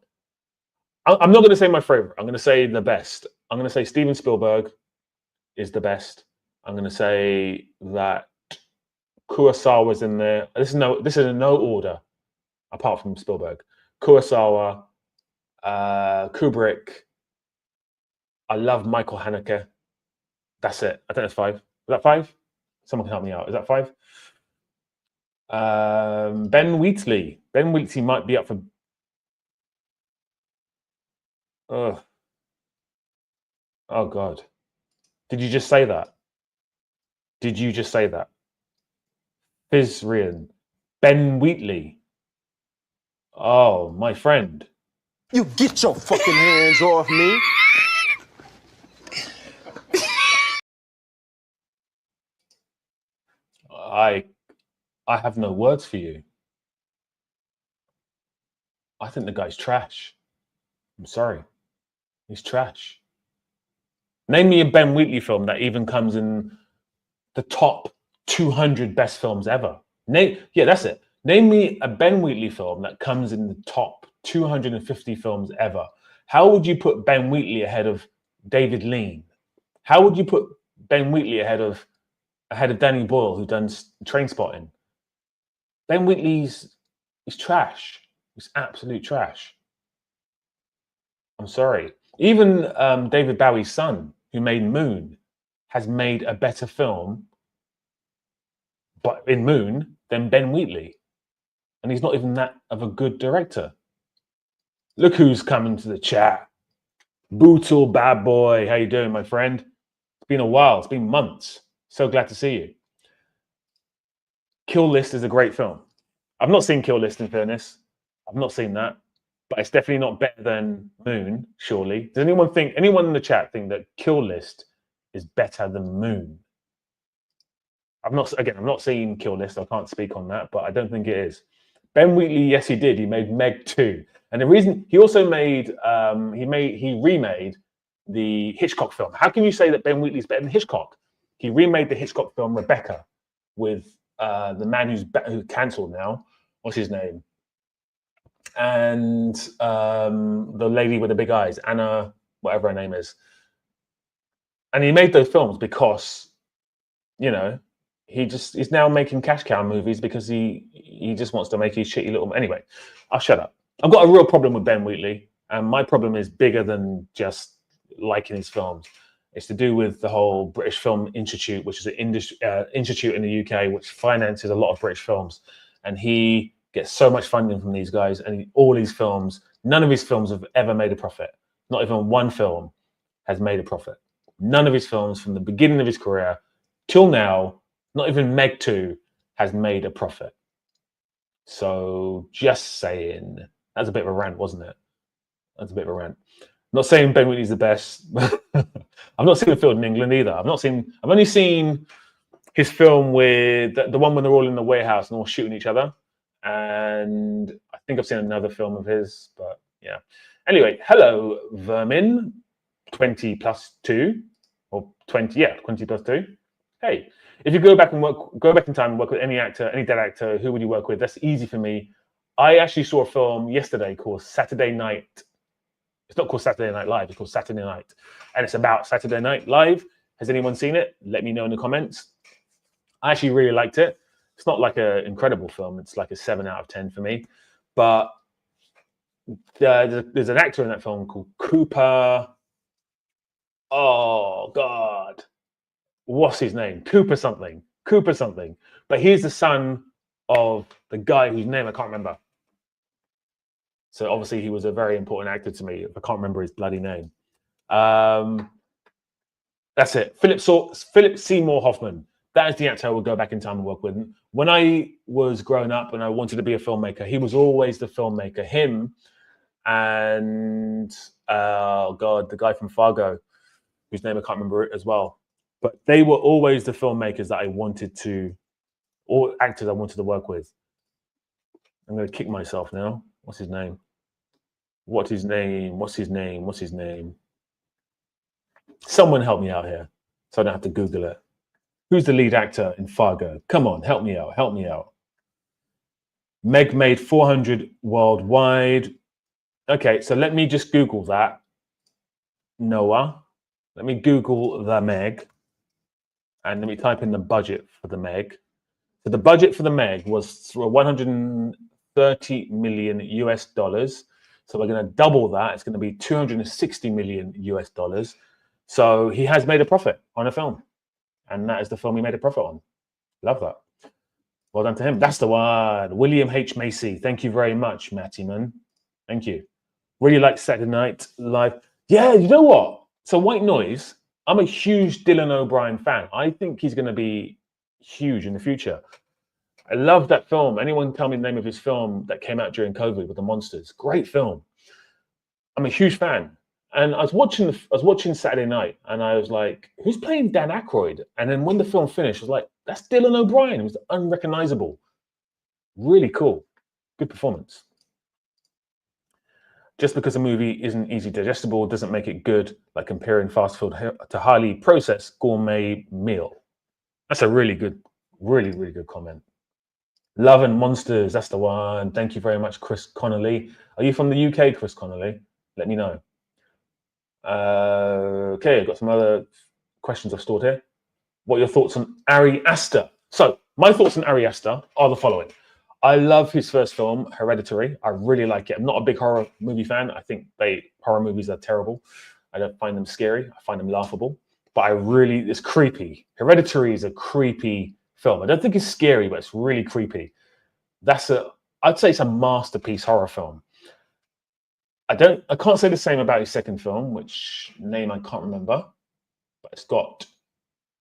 I'm not going to say my favorite. I'm going to say the best. I'm going to say Steven Spielberg is the best. I'm going to say that Kurosawa's in there. This is in no order, apart from Spielberg. Kurosawa, Kubrick. I love Michael Haneke. That's it. I think that's 5. Is that 5? Someone can help me out. Is that 5? Ben Wheatley. Ben Wheatley might be up for. Oh God. Did you just say that? Did you just say that? Fizrian. Ben Wheatley. Oh, my friend. You get your fucking hands off me. I have no words for you. I think the guy's trash. I'm sorry. He's trash. Name me a Ben Wheatley film that even comes in the top 200 best films ever. Yeah, that's it. Name me a Ben Wheatley film that comes in the top 250 films ever. How would you put Ben Wheatley ahead of David Lean? How would you put Ben Wheatley ahead of Danny Boyle, who done Trainspotting? Ben Wheatley's trash. He's absolute trash. I'm sorry. Even David Bowie's son, who made Moon, has made a better film, but in Moon, than Ben Wheatley, and he's not even that of a good director. Look who's coming to the chat. Bootle Bad Boy, how you doing, my friend? It's been a while. It's been months. So glad to see you. Kill List is a great film. I've not seen Kill List, in fairness. I've not seen that, but it's definitely not better than Moon, surely. Does anyone in the chat think that Kill List is better than Moon? I've not seen Kill List. I can't speak on that, but I don't think it is. Ben Wheatley, yes, he did. He made Meg 2. And the reason he also made, he remade the Hitchcock film. How can you say that Ben Wheatley's better than Hitchcock? He remade the Hitchcock film Rebecca with the man who cancelled now. What's his name? And the lady with the big eyes, Anna, whatever her name is. And he made those films because, you know, he's now making cash cow movies because he just wants to make his shitty little. Anyway, I'll shut up. I've got a real problem with Ben Wheatley, and my problem is bigger than just liking his films. It's to do with the whole British Film Institute, which is an institute in the UK which finances a lot of British films, and he gets so much funding from these guys, and all these films, none of his films have ever made a profit. Not even one film has made a profit. None of his films from the beginning of his career till now, not even Meg 2, has made a profit. So just saying, that's a bit of a rant, wasn't it? That's a bit of a rant. I'm not saying Ben Wheatley's the best. I've not seen a film in England either. I've only seen his film with the one when they're all in the warehouse and all shooting each other. And I think I've seen another film of his, but yeah. Anyway, hello, Vermin, 20 plus 2, or 20 plus 2. Hey, if you go back in time and work with any dead actor, who would you work with? That's easy for me. I actually saw a film yesterday called Saturday Night. It's not called Saturday Night Live, it's called Saturday Night. And it's about Saturday Night Live. Has anyone seen it? Let me know in the comments. I actually really liked it. It's not like an incredible film. It's like a 7 out of 10 for me. But there's an actor in that film called Cooper. Oh, God. What's his name? Cooper something. But he's the son of the guy whose name I can't remember. So obviously he was a very important actor to me. I can't remember his bloody name. That's That's it. Philip Seymour Hoffman. That is the actor I would go back in time and work with. When I was growing up and I wanted to be a filmmaker, he was always the filmmaker. Him and oh god, the guy from Fargo, whose name I can't remember it as well. But they were always the filmmakers that I wanted to, or actors I wanted to work with. I'm going to kick myself now. What's his name? What's his name? What's his name? What's his name? Someone help me out here so I don't have to Google it. Who's the lead actor in Fargo? Come on, help me out. Help me out. Meg made 400 worldwide. Okay, so let me just Google that. Noah. Let me Google the Meg. And let me type in the budget for the Meg. So the budget for the Meg was 130 million US dollars. So we're going to double that. It's going to be 260 million US dollars. So he has made a profit on a film. And that is the film he made a profit on. Love that. Well done to him. That's the one. William H. Macy. Thank you very much, Matty, man. Thank you. Really like Saturday Night Live. Yeah, you know what? So White Noise, I'm a huge Dylan O'Brien fan. I think he's going to be huge in the future. I love that film. Anyone tell me the name of his film that came out during COVID with the monsters? Great film. I'm a huge fan. And I was watching Saturday Night, and I was like, "Who's playing Dan Aykroyd?" And then when the film finished, I was like, "That's Dylan O'Brien." It was unrecognizable. Really cool. Good performance. Just because a movie isn't easy digestible doesn't make it good. Like comparing fast food to highly processed gourmet meal. That's a really good comment. Love and Monsters. That's the one. Thank you very much, Chris Connolly. Are you from the UK, Chris Connolly? Let me know. Okay, I've got some other questions I've stored here. What are your thoughts on Ari Aster? So, my thoughts on Ari Aster are the following. I love his first film, Hereditary. I really like it. I'm not a big horror movie fan. I think horror movies are terrible. I don't find them scary. I find them laughable. But it's creepy. Hereditary is a creepy film. I don't think it's scary, but it's really creepy. I'd say it's a masterpiece horror film. I can't say the same about his second film, which name I can't remember, but it's got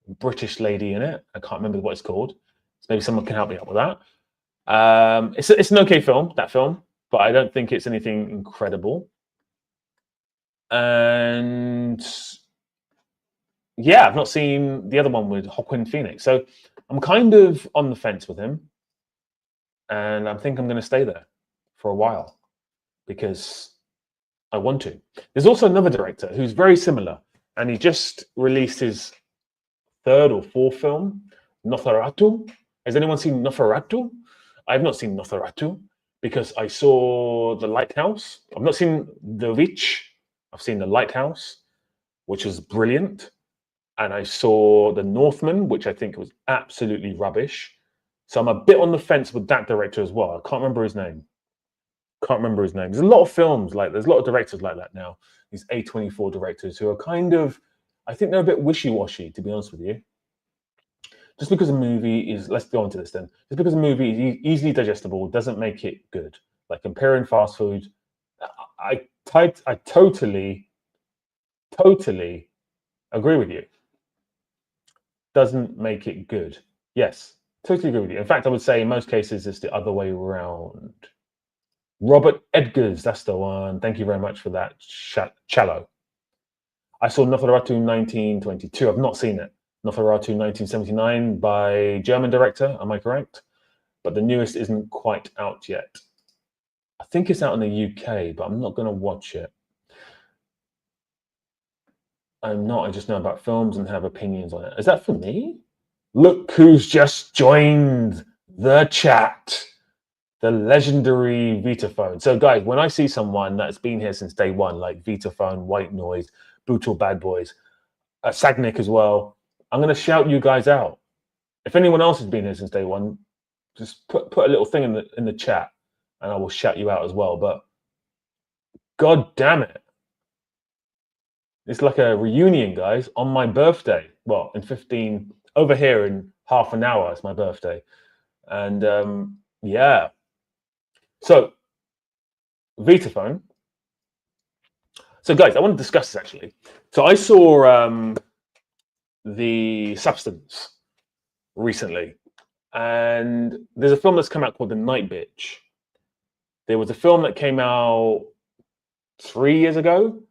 a British lady in it. I can't remember what it's called. So maybe someone can help me out with that. It's an okay film, that film, but I don't think it's anything incredible. And yeah, I've not seen the other one with Joaquin Phoenix. So I'm kind of on the fence with him. And I think I'm going to stay there for a while because I want to. There's also another director who's very similar, and he just released his third or fourth film, Nosferatu. Has anyone seen Nosferatu? I've not seen Nosferatu because I saw The Lighthouse. I've not seen The Witch. I've seen The Lighthouse, which was brilliant. And I saw The Northman, which I think was absolutely rubbish. So I'm a bit on the fence with that director as well. I can't remember his name. There's a lot of films there's a lot of directors like that now. These A24 directors who are kind of, I think they're a bit wishy-washy, to be honest with you. Just because a movie is, let's go on to this then. Just because a movie is easily digestible doesn't make it good. Like comparing fast food, I totally agree with you. Doesn't make it good. Yes, totally agree with you. In fact, I would say in most cases it's the other way around. Robert Edgars, that's the one. Thank you very much for that, Challo. I saw Nosferatu 1922. I've not seen it. Nosferatu 1979 by German director, am I correct? But the newest isn't quite out yet. I think it's out in the UK, but I'm not going to watch it. I'm not. I just know about films and have opinions on it. Is that for me? Look who's just joined the chat. The legendary Vitaphone. So guys, when I see someone that's been here since day one, like Vitaphone, White Noise, Brutal Bad Boys, Sagnick as well, I'm going to shout you guys out. If anyone else has been here since day one, just put a little thing in the chat and I will shout you out as well. But god damn it. It's like a reunion, guys, on my birthday. Well, over here in half an hour, it's my birthday. And yeah. So, Vitaphone. So, guys, I want to discuss this actually. So, I saw The Substance recently, and there's a film that's come out called The Night Bitch. There was a film that came out 3 years ago.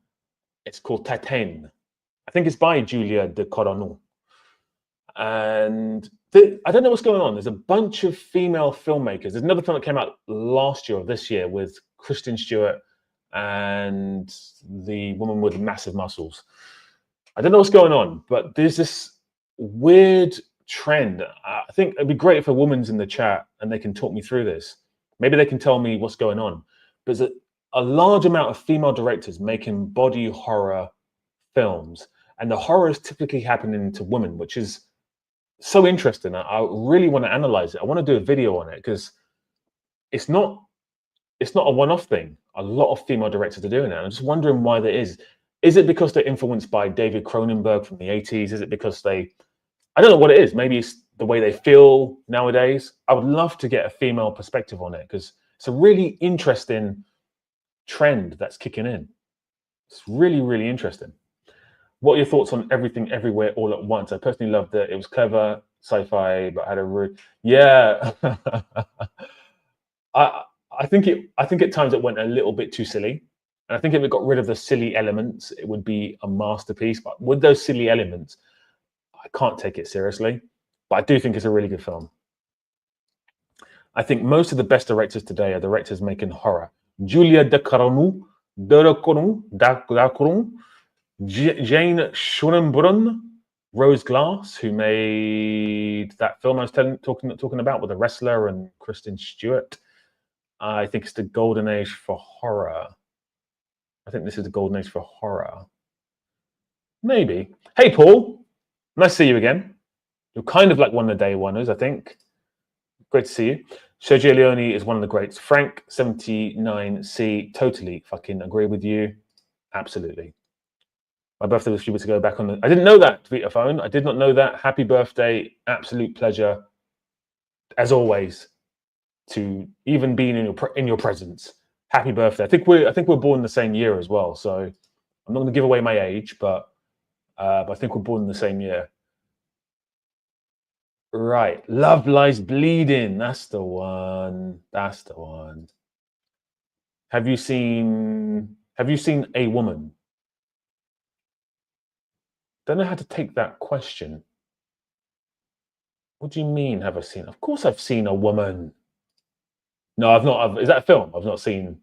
It's called Titane. I think it's by Julia de Coronel. And I don't know what's going on. There's a bunch of female filmmakers. There's another film that came out last year or this year with Kristen Stewart and the woman with massive muscles. I don't know what's going on, but there's this weird trend. I think it'd be great if a woman's in the chat and they can talk me through this. Maybe they can tell me what's going on. There's a large amount of female directors making body horror films, and the horror is typically happening to women, which is so interesting. I really want to analyze it. I want to do a video on it because it's not a one-off thing. A lot of female directors are doing it. I'm just wondering why that is. Is it because they're influenced by David Cronenberg from the 80s? Is it because I don't know what it is. Maybe it's the way they feel nowadays. I would love to get a female perspective on it because it's a really interesting trend that's kicking in. It's really, really interesting. What are your thoughts on Everything Everywhere All at Once? I personally loved it. It was clever, sci-fi, but had a yeah. I think at times it went a little bit too silly. And I think if it got rid of the silly elements, it would be a masterpiece. But with those silly elements, I can't take it seriously. But I do think it's a really good film. I think most of the best directors today are directors making horror. Julia de Coronel, Jane Schonenbrunn, Rose Glass, who made that film I was talking about with The Wrestler and Kristen Stewart. I think it's the golden age for horror. I think this is the golden age for horror. Maybe. Hey, Paul. Nice to see you again. You're kind of like one of the day oneers, I think. Great to see you. Sergio Leone is one of the greats. Frank 79C, totally fucking agree with you. Absolutely. My birthday was a few weeks ago. Back on the. I didn't know that, Vita Phone. I did not know that. Happy birthday! Absolute pleasure, as always, to even being in your presence. Happy birthday! I think we're born the same year as well. So I'm not going to give away my age, but I think we're born in the same year. Right. Love Lies Bleeding. That's the one. That's the one. Have you seen A Woman? Don't know how to take that question. What do you mean, have I seen? Of course I've seen A Woman. No, I've not. Is that a film? I've not seen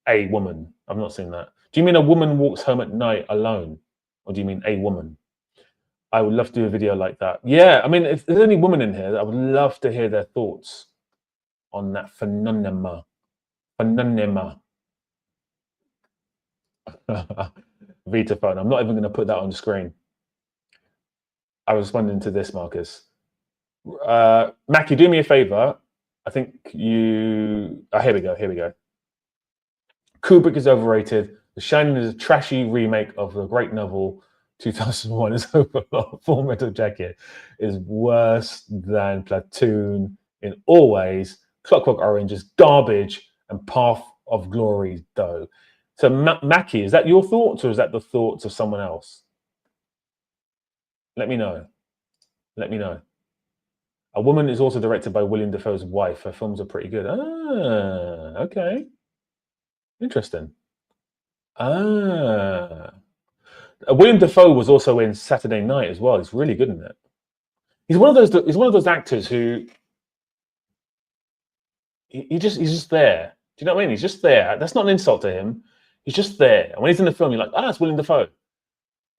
A Woman. I've not seen that. Do you mean A Woman Walks Home at Night Alone? Or do you mean A Woman? I would love to do a video like that. Yeah, I mean, if there's any women in here, I would love to hear their thoughts on that phenomenon. Vita Phone. I'm not even going to put that on the screen. I was responding to this, Marcus. Mackie, do me a favor. I think you... Oh, here we go. Kubrick is overrated. The Shining is a trashy remake of the great novel 2001 is Overlord. Full Metal Jacket is worse than Platoon in all ways. Clockwork Orange is garbage, and Path of Glory, though. So, Mackie, is that your thoughts, or is that the thoughts of someone else? Let me know. A Woman is also directed by William Dafoe's wife. Her films are pretty good. Ah, okay. Interesting. Ah. William Dafoe was also in Saturday Night as well. He's really good in it. He's one of those actors who he's just there. Do you know what I mean? He's just there. That's not an insult to him. He's just there. And when he's in the film, you're like, it's William Dafoe.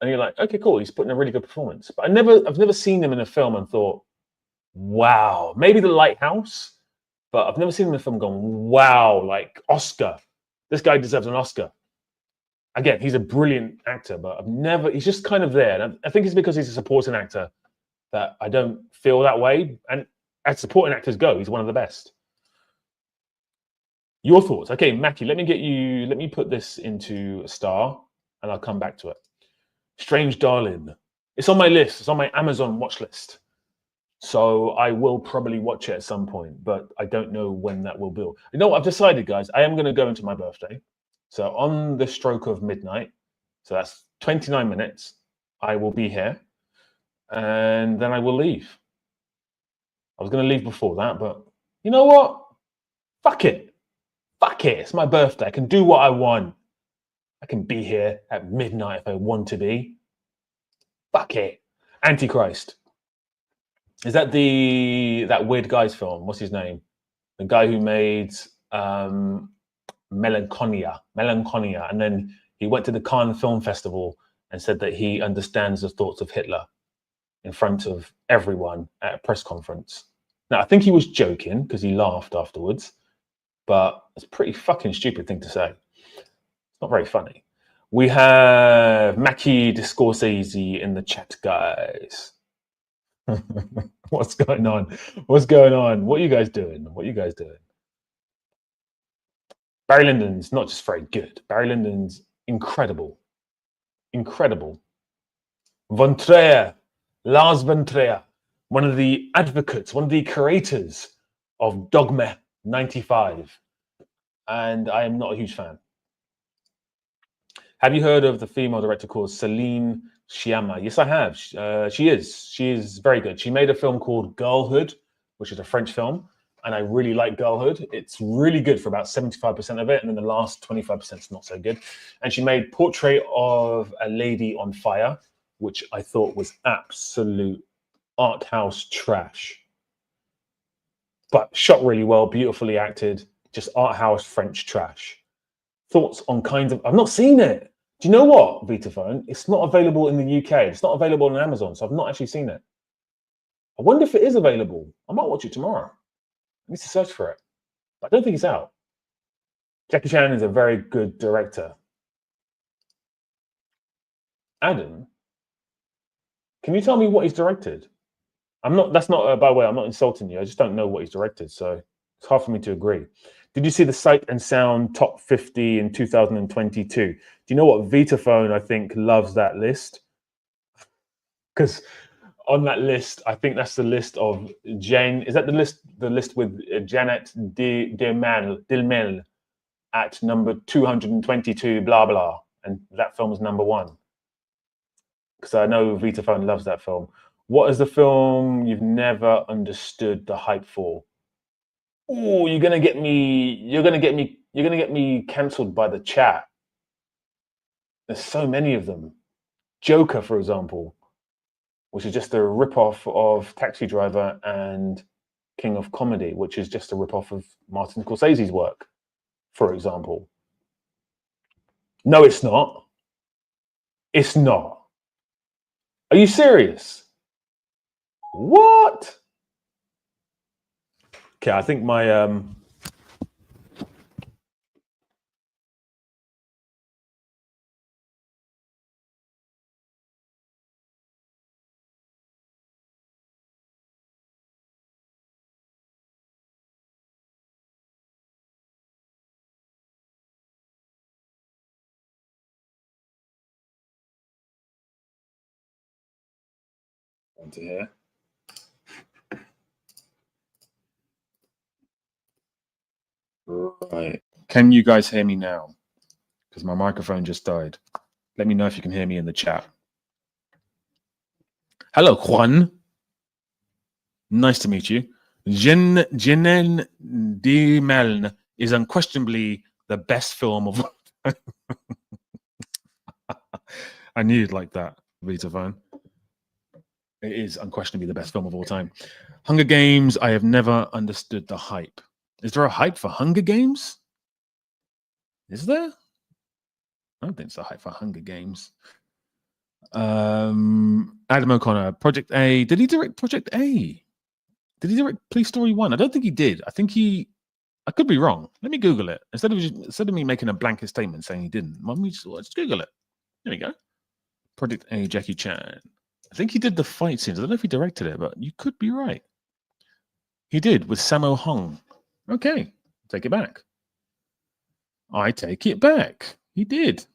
And you're like, okay, cool. He's putting a really good performance. But I've never seen him in a film and thought, wow. Maybe The Lighthouse, but I've never seen him in a film going, wow, like Oscar. This guy deserves an Oscar. Again, he's a brilliant actor, but he's just kind of there. And I think it's because he's a supporting actor that I don't feel that way. And as supporting actors go, he's one of the best. Your thoughts? Okay, Mackie, let me put this into a star and I'll come back to it. Strange Darling. It's on my list. It's on my Amazon watch list. So I will probably watch it at some point, but I don't know when that will be. You know what I've decided, guys? I am going to go into my birthday. So on the stroke of midnight, so that's 29 minutes, I will be here. and then I will leave. I was going to leave before that, but you know what? Fuck it. Fuck it. It's my birthday. I can do what I want. I can be here at midnight if I want to be. Fuck it. Antichrist. Is that that weird guy's film? What's his name? The guy who made Melancholia, and then he went to the Cannes Film Festival and said that he understands the thoughts of Hitler in front of everyone at a press conference. Now, I think he was joking because he laughed afterwards, but it's a pretty fucking stupid thing to say. It's not very funny. We have Mackie Scorsese in the chat, guys. What's going on? What's going on? What are you guys doing? What are you guys doing? Barry Lyndon's not just very good. Barry Lyndon's incredible. Incredible. Von Trier, Lars von Trier, one of the advocates, one of the creators of Dogma 95. And I am not a huge fan. Have you heard of the female director called Celine Sciamma? Yes, I have. She is very good. She made a film called Girlhood, which is a French film. And I really like Girlhood. It's really good for about 75% of it. And then the last 25% is not so good. And she made Portrait of a Lady on Fire, which I thought was absolute art house trash. But shot really well, beautifully acted, just art house French trash. Thoughts on kinds of... I've not seen it. Do you know what, Vitaphone? It's not available in the UK. It's not available on Amazon, so I've not actually seen it. I wonder if it is available. I might watch it tomorrow. I need to search for it. But I don't think it's out. Jackie Chan is a very good director. Adam, can you tell me what he's directed? That's not, by the way, I'm not insulting you. I just don't know what he's directed, so it's hard for me to agree. Did you see the Sight and Sound Top 50 in 2022? Do you know what? Vitaphone, I think, loves that list. Because on that list, I think that's the list of Jane. Is that the list with Janet Dilmel at number 222, blah, blah. And that film is number 1. Because I know Vitaphone loves that film. What is the film you've never understood the hype for? Oh, you're gonna get me cancelled by the chat. There's so many of them. Joker, for example, which is just a rip-off of Taxi Driver and King of Comedy, which is just a rip-off of Martin Scorsese's work, for example. No, it's not. It's not. Are you serious? What? Okay, I think my onto here. Right. Can you guys hear me now? Because my microphone just died. Let me know if you can hear me in the chat. Hello, Juan. Nice to meet you. Jenen de Meln is unquestionably the best film of... I knew you'd like that, Vitaphone. It is unquestionably the best film of all time. Hunger Games, I have never understood the hype. Is there a hype for Hunger Games? Is there? I don't think it's a hype for Hunger Games. Adam O'Connor, Project A. Did he direct Project A? Did he direct Police Story 1? I don't think he did. I think he... I could be wrong. Let me Google it. Instead of me making a blanket statement saying he didn't, let me just Google it. There we go. Project A, Jackie Chan. I think he did the fight scenes. I don't know if he directed it, but you could be right. He did with Sammo Hung. Okay, take it back. I take it back. He did.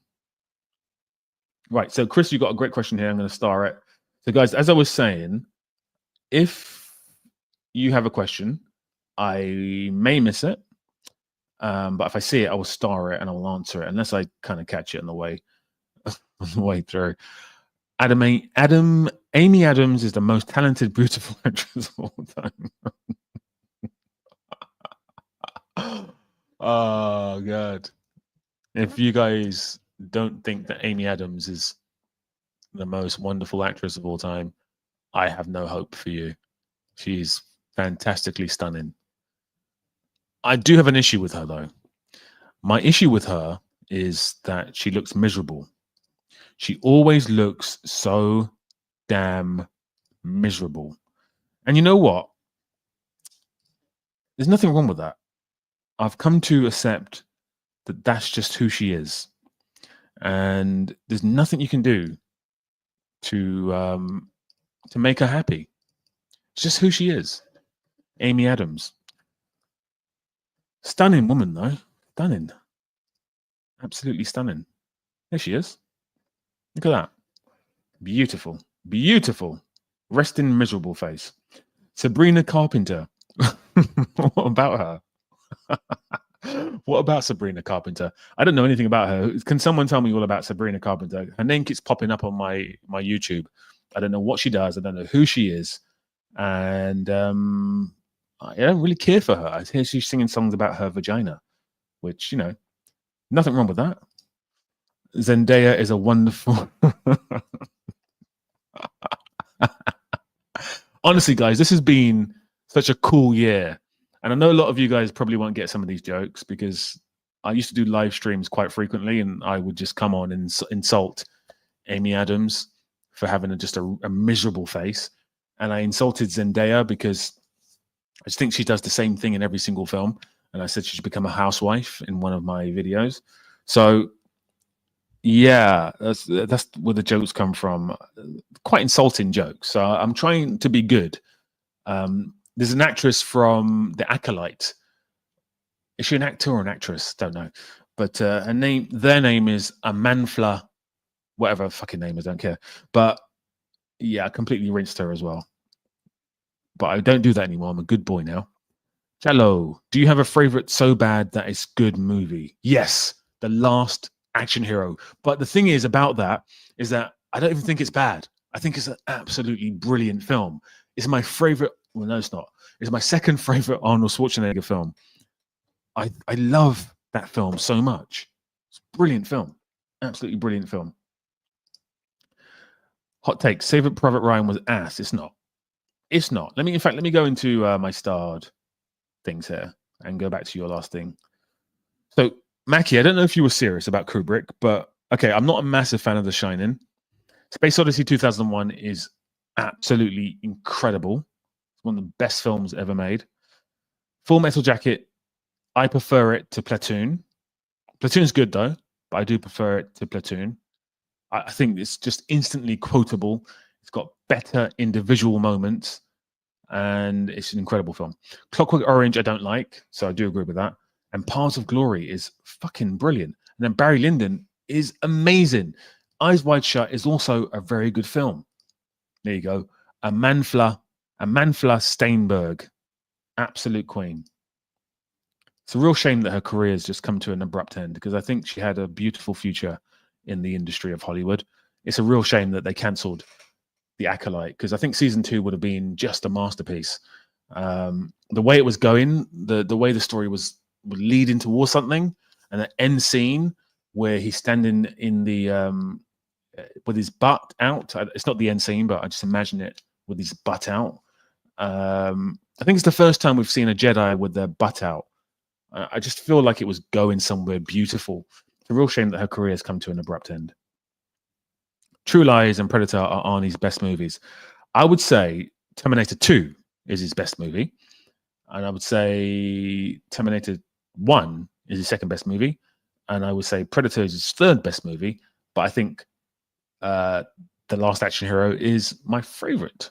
Right, so Chris, you got a great question here. I'm going to star it. So guys, as I was saying, if you have a question, I may miss it. But if I see it, I will star it and I will answer it, unless I kind of catch it on the way through. Amy Adams is the most talented, beautiful actress of all time. Oh God! If you guys don't think that Amy Adams is the most wonderful actress of all time, I have no hope for you. She's fantastically stunning. I do have an issue with her, though. My issue with her is that she looks miserable. She always looks so damn miserable. And you know what? There's nothing wrong with that. I've come to accept that that's just who she is. And there's nothing you can do to make her happy. It's just who she is. Amy Adams. Stunning woman, though. Stunning. Absolutely stunning. There she is. Look at that. Beautiful. Beautiful. Resting miserable face. Sabrina Carpenter. What about her? What about Sabrina Carpenter? I don't know anything about her. Can someone tell me all about Sabrina Carpenter? Her name keeps popping up on my YouTube. I don't know what she does. I don't know who she is. And I don't really care for her. I hear she's singing songs about her vagina, which, you know, nothing wrong with that. Zendaya is a wonderful... Honestly, guys, this has been such a cool year. And I know a lot of you guys probably won't get some of these jokes because I used to do live streams quite frequently and I would just come on and insult Amy Adams for having just a miserable face. And I insulted Zendaya because I just think she does the same thing in every single film. And I said she should become a housewife in one of my videos. So, yeah, that's where the jokes come from. Quite insulting jokes. So I'm trying to be good. There's an actress from The Acolyte. Is she an actor or an actress? Don't know. But their name is Amanfla, whatever her fucking name is, I don't care. But yeah, I completely rinsed her as well. But I don't do that anymore. I'm a good boy now. Jello, do you have a favorite so bad that it's good movie? Yes, The Last Action Hero. But the thing is about that is that I don't even think it's bad. I think it's an absolutely brilliant film. It's my favorite. Well, no, it's not. It's my second favorite Arnold Schwarzenegger film. I love that film so much. It's a brilliant film. Absolutely brilliant film. Hot take. Favorite Private Ryan was ass. It's not. It's not. Let me go into my starred things here and go back to your last thing. So, Mackie, I don't know if you were serious about Kubrick, but okay, I'm not a massive fan of The Shining. Space Odyssey 2001 is absolutely incredible. It's one of the best films ever made. Full Metal Jacket, I prefer it to Platoon. Platoon's good though, but I do prefer it to Platoon. I think it's just instantly quotable. It's got better individual moments, and it's an incredible film. Clockwork Orange, I don't like, so I do agree with that. And Paths of Glory is fucking brilliant. And then Barry Lyndon is amazing. Eyes Wide Shut is also a very good film. There you go. Amanfla Steinberg, absolute queen. It's a real shame that her career has just come to an abrupt end because I think she had a beautiful future in the industry of Hollywood. It's a real shame that they cancelled The Acolyte because I think season 2 would have been just a masterpiece. The way it was going, the way the story was leading towards something, and the end scene where he's standing in the with his butt out. It's not the end scene, but I just imagine it with his butt out. I think it's the first time we've seen a Jedi with their butt out. I just feel like it was going somewhere beautiful. It's a real shame that her career has come to an abrupt end. True Lies and Predator are Arnie's best movies. I would say Terminator 2 is his best movie. And I would say Terminator 1 is his second best movie. And I would say Predator is his third best movie. But I think The Last Action Hero is my favorite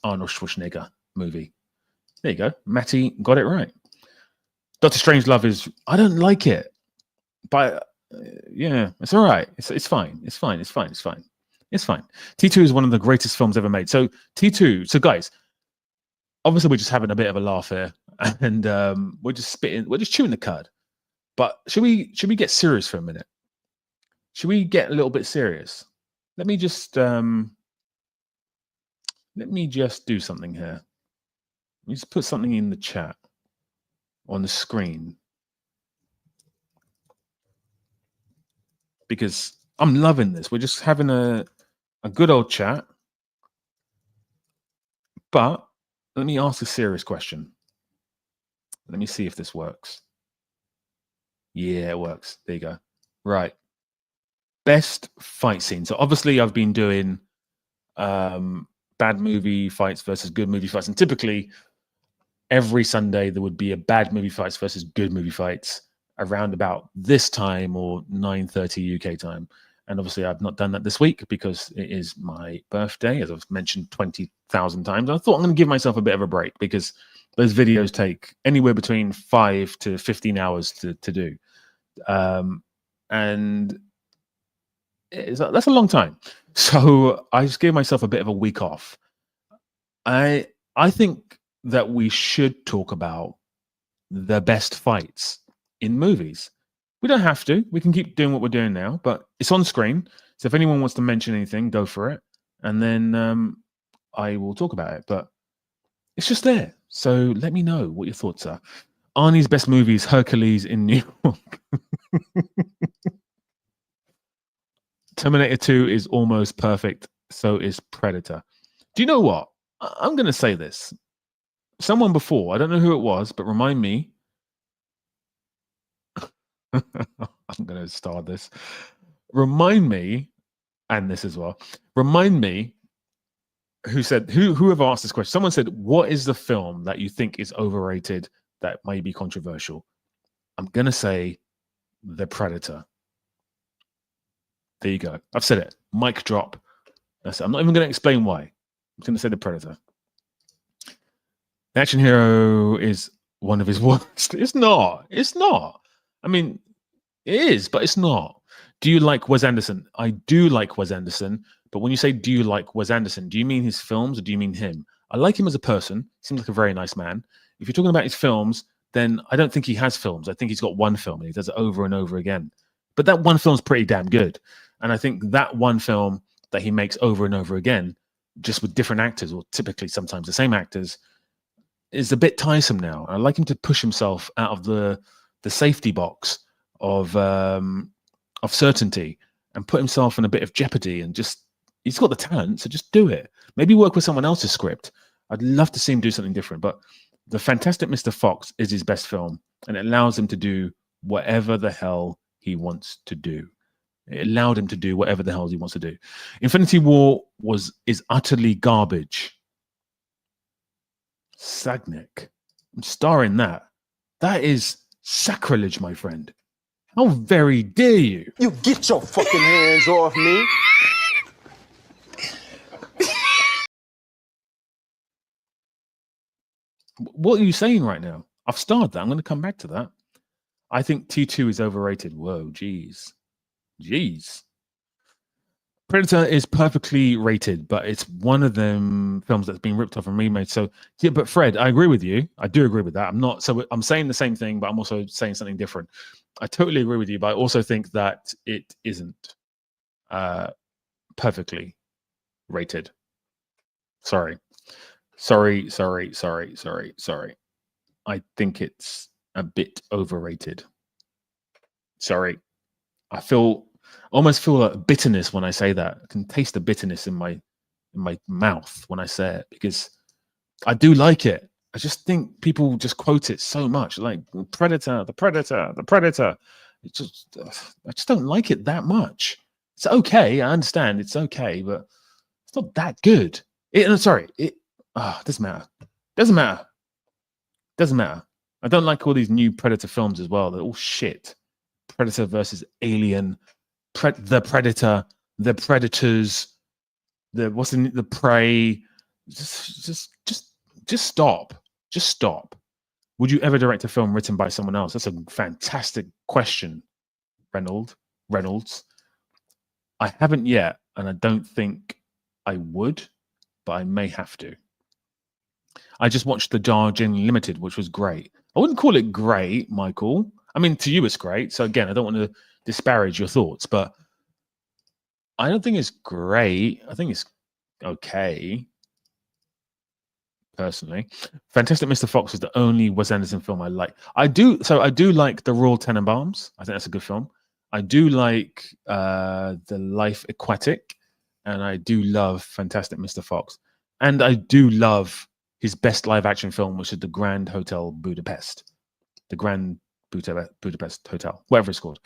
Arnold Schwarzenegger movie. There you go. Matty got it right. Doctor Strangelove is, I don't like it. But yeah, it's all right. It's fine. It's fine. It's fine. It's fine. It's fine. T2 is one of the greatest films ever made. So T2, so guys, obviously we're just having a bit of a laugh here. And we're just chewing the cud. But should we get serious for a minute? Should we get a little bit serious? let me just do something here. Let me just put something in the chat on the screen, because I'm loving this. We're just having a good old chat. But let me ask a serious question. Let me see if this works. Yeah, it works. There you go. Right. Best fight scene. So obviously I've been doing bad movie fights versus good movie fights. And typically every Sunday there would be a bad movie fights versus good movie fights around about this time, or 9:30 UK time. And obviously I've not done that this week because it is my birthday, as I've mentioned 20,000 times. I thought I'm going to give myself a bit of a break because those videos take anywhere between 5 to 15 hours to do. And that's a long time. So I just gave myself a bit of a week off. I think that we should talk about the best fights in movies. We don't have to. We can keep doing what we're doing now, but it's on screen. So if anyone wants to mention anything, go for it. And then I will talk about it. But it's just there. So let me know what your thoughts are. Arnie's best movies, Hercules in New York. Terminator 2 is almost perfect. So is Predator. Do you know what? I'm going to say this. Someone before, I don't know who it was, but remind me. I'm going to start this. Remind me, and this as well. Remind me whoever asked this question. Someone said, what is the film that you think is overrated that may be controversial? I'm going to say The Predator. There you go. I've said it. Mic drop. That's it. I'm not even going to explain why. I'm going to say The Predator. The action hero is one of his worst. It's not. It's not. I mean, it is, but it's not. Do you like Wes Anderson? I do like Wes Anderson, but when you say do you like Wes Anderson, do you mean his films or do you mean him? I like him as a person. Seems like a very nice man. If you're talking about his films, then I don't think he has films. I think he's got one film and he does it over and over again. But that one film's pretty damn good. And I think that one film that he makes over and over again, just with different actors, or typically sometimes the same actors, is a bit tiresome now. I like him to push himself out of the safety box of certainty and put himself in a bit of jeopardy, and just, he's got the talent, so just do it. Maybe work with someone else's script. I'd love to see him do something different, but The Fantastic Mr. Fox is his best film, and it allows him to do whatever the hell he wants to do. It allowed him to do whatever the hell he wants to do. Infinity War is utterly garbage. Sagnick, I'm starring that. That is sacrilege, my friend. How very dare you? You get your fucking hands off me. What are you saying right now? I've starred that. I'm going to come back to that. I think T2 is overrated. Whoa, geez. Jeez. Predator is perfectly rated, but it's one of them films that's been ripped off and remade. So yeah, but Fred, I agree with you. I do agree with that. I'm saying the same thing, but I'm also saying something different. I totally agree with you, but I also think that it isn't perfectly rated. Sorry. I think it's a bit overrated. Sorry. I almost feel like bitterness when I say that. I can taste the bitterness in my mouth when I say it, because I do like it. I just think people just quote it so much, like Predator, the Predator, the Predator. I just don't like it that much. It's okay. I understand it's okay, but it's not that good. It doesn't matter. Doesn't matter. Doesn't matter. I don't like all these new Predator films as well. They're all shit. Predator versus Alien, the Predator, the Predators, the Prey. Just stop. Just stop. Would you ever direct a film written by someone else? That's a fantastic question, Reynolds. I haven't yet, and I don't think I would, but I may have to. I just watched the Darjeeling Limited, which was great. I wouldn't call it great, Michael. I mean, to you it's great. So again, I don't want to disparage your thoughts, but I don't think it's great. I think it's okay. Personally, Fantastic Mr. Fox is the only Wes Anderson film I like. I do like The Royal Tenenbaums. I think that's a good film. I do like The Life Aquatic, and I do love Fantastic Mr. Fox, and I do love his best live action film, which is The Grand Hotel Budapest, The Grand Budapest Hotel, whatever it's called.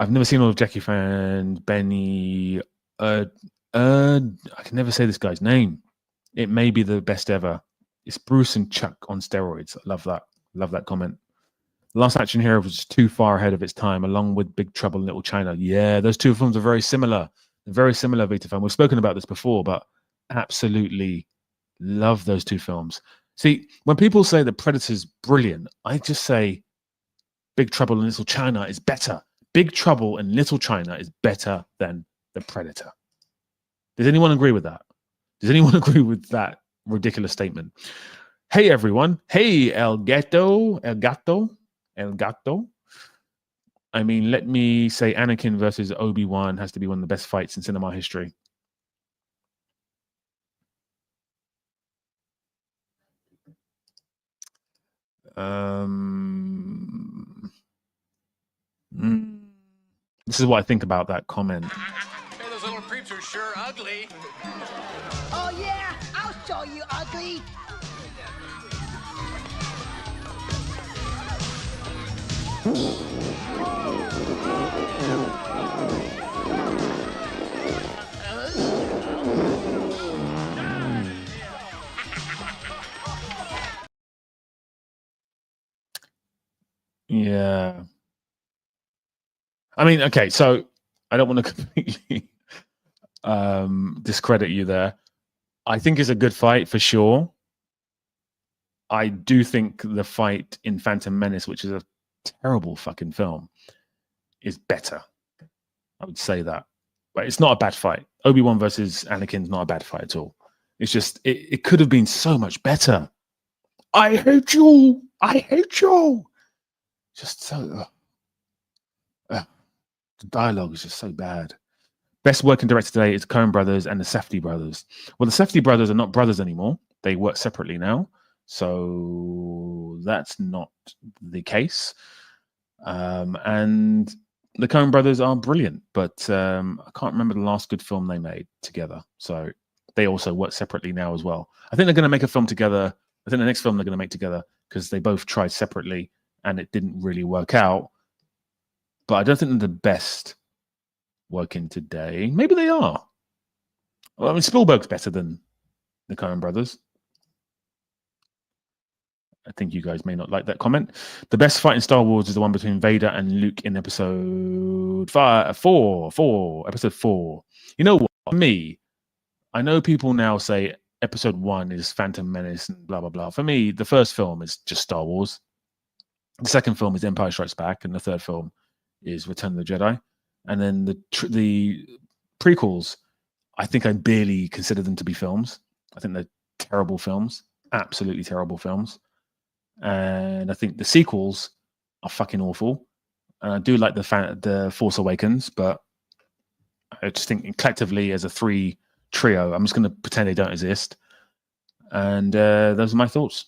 I've never seen all of Jackie Fan, Benny. I can never say this guy's name. It may be the best ever. It's Bruce and Chuck on steroids. I love that. Love that comment. Last Action Hero was too far ahead of its time, along with Big Trouble in Little China. Yeah, those two films are very similar. Very similar, Vita fan. We've spoken about this before, but absolutely love those two films. See, when people say that Predator's brilliant, I just say Big Trouble in Little China is better. Big Trouble in Little China is better than The Predator. Does anyone agree with that? Does anyone agree with that ridiculous statement? Hey, everyone. Hey, El Gato. I mean, let me say Anakin versus Obi-Wan has to be one of the best fights in cinema history. This is what I think about that comment. Hey, those little creeps are sure ugly. Oh, yeah, I'll show you ugly. Yeah. I mean, okay, so I don't want to completely discredit you there. I think it's a good fight for sure. I do think the fight in Phantom Menace, which is a terrible fucking film, is better. I would say that. But it's not a bad fight. Obi-Wan versus Anakin's not a bad fight at all. It's just, it could have been so much better. I hate you. I hate you. Just so... the dialogue is just so bad. Best working director today is Coen Brothers and the Safdie brothers. Well, the Safdie brothers are not brothers anymore. They work separately now. So that's not the case. And the Coen brothers are brilliant, but I can't remember the last good film they made together. So they also work separately now as well. I think they're going to make a film together. I think the next film they're going to make together, because they both tried separately and it didn't really work out. But I don't think they're the best working today. Maybe they are. Well, I mean, Spielberg's better than the Coen brothers. I think you guys may not like that comment. The best fight in Star Wars is the one between Vader and Luke in episode 4. Episode 4. You know what? For me, I know people now say episode 1 is Phantom Menace and blah, blah, blah. For me, the first film is just Star Wars. The second film is Empire Strikes Back. And the third film is Return of the Jedi. And then the prequels, I think I barely consider them to be films. I think they're terrible films. Absolutely terrible films. And I think the sequels are fucking awful. And I do like the Force Awakens, but I just think collectively as a trio, I'm just going to pretend they don't exist. And those are my thoughts.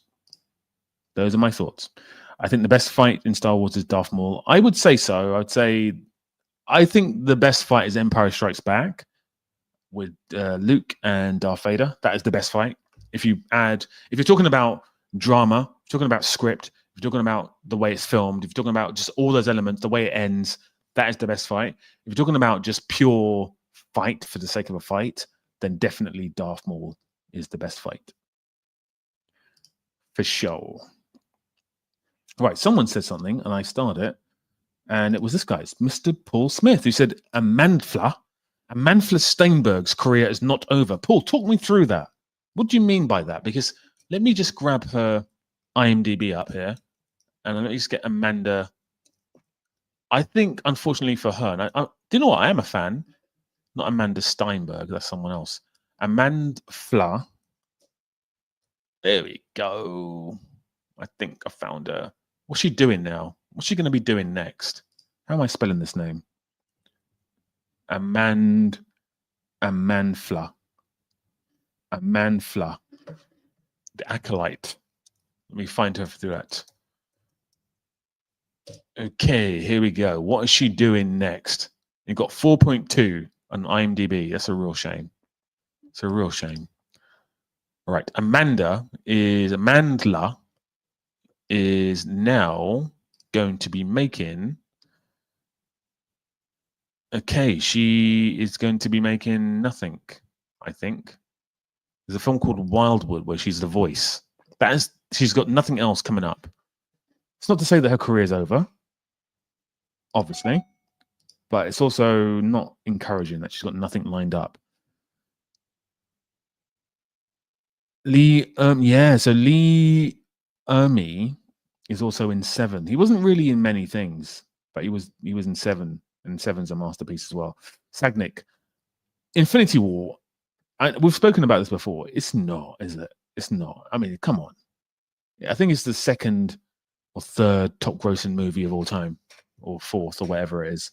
Those are my thoughts. I think the best fight in Star Wars is Darth Maul. I would say so. I think the best fight is Empire Strikes Back with Luke and Darth Vader. That is the best fight. If you're talking about drama, if you're talking about script, if you're talking about the way it's filmed, if you're talking about just all those elements, the way it ends, that is the best fight. If you're talking about just pure fight for the sake of a fight, then definitely Darth Maul is the best fight. For sure. Right, someone said something, and I started it, and it was this guy's, Mr. Paul Smith, who said, Amandla Steinberg's career is not over. Paul, talk me through that. What do you mean by that? Because let me just grab her IMDb up here, and let me just get Amanda. I think, unfortunately for her, and do you know what? I am a fan. Not Amanda Steinberg, that's someone else. Amandla. There we go. I think I found her. What's she doing now? What's she going to be doing next? How am I spelling this name? Amandla. The Acolyte. Let me find her through that. Okay, here we go. What is she doing next? You've got 4.2 on IMDb. That's a real shame. It's a real shame. All right, Amandla is now going to be making. Okay, she is going to be making nothing, I think. There's a film called Wildwood where she's the voice. She's got nothing else coming up. It's not to say that her career is over, obviously, but it's also not encouraging that she's got nothing lined up. So Lee Ermey is also in Seven. He wasn't really in many things, but he was in Seven, and Seven's a masterpiece as well. Sagnick, Infinity War. We've spoken about this before. It's not, is it? It's not. I mean, come on. I think it's the second or third top grossing movie of all time, or fourth, or whatever it is.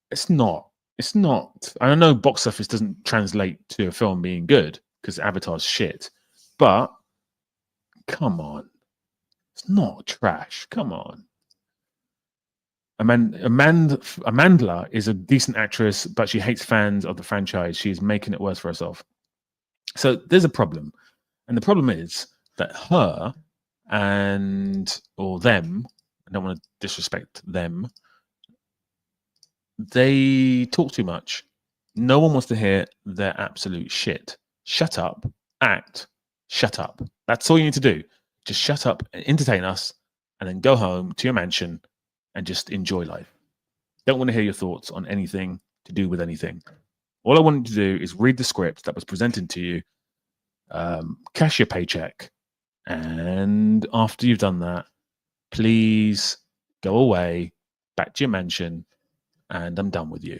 It's not. It's not. I know box office doesn't translate to a film being good because Avatar's shit, but come on. It's not trash. Come on. Amandla is a decent actress, but she hates fans of the franchise. She's making it worse for herself. So there's a problem. And the problem is that her or them, I don't want to disrespect them, they talk too much. No one wants to hear their absolute shit. Shut up, act, shut up. That's all you need to do. Just shut up and entertain us, and then go home to your mansion and just enjoy life. Don't want to hear your thoughts on anything to do with anything. All I wanted to do is read the script that was presented to you, cash your paycheck, and after you've done that, please go away, back to your mansion, and I'm done with you.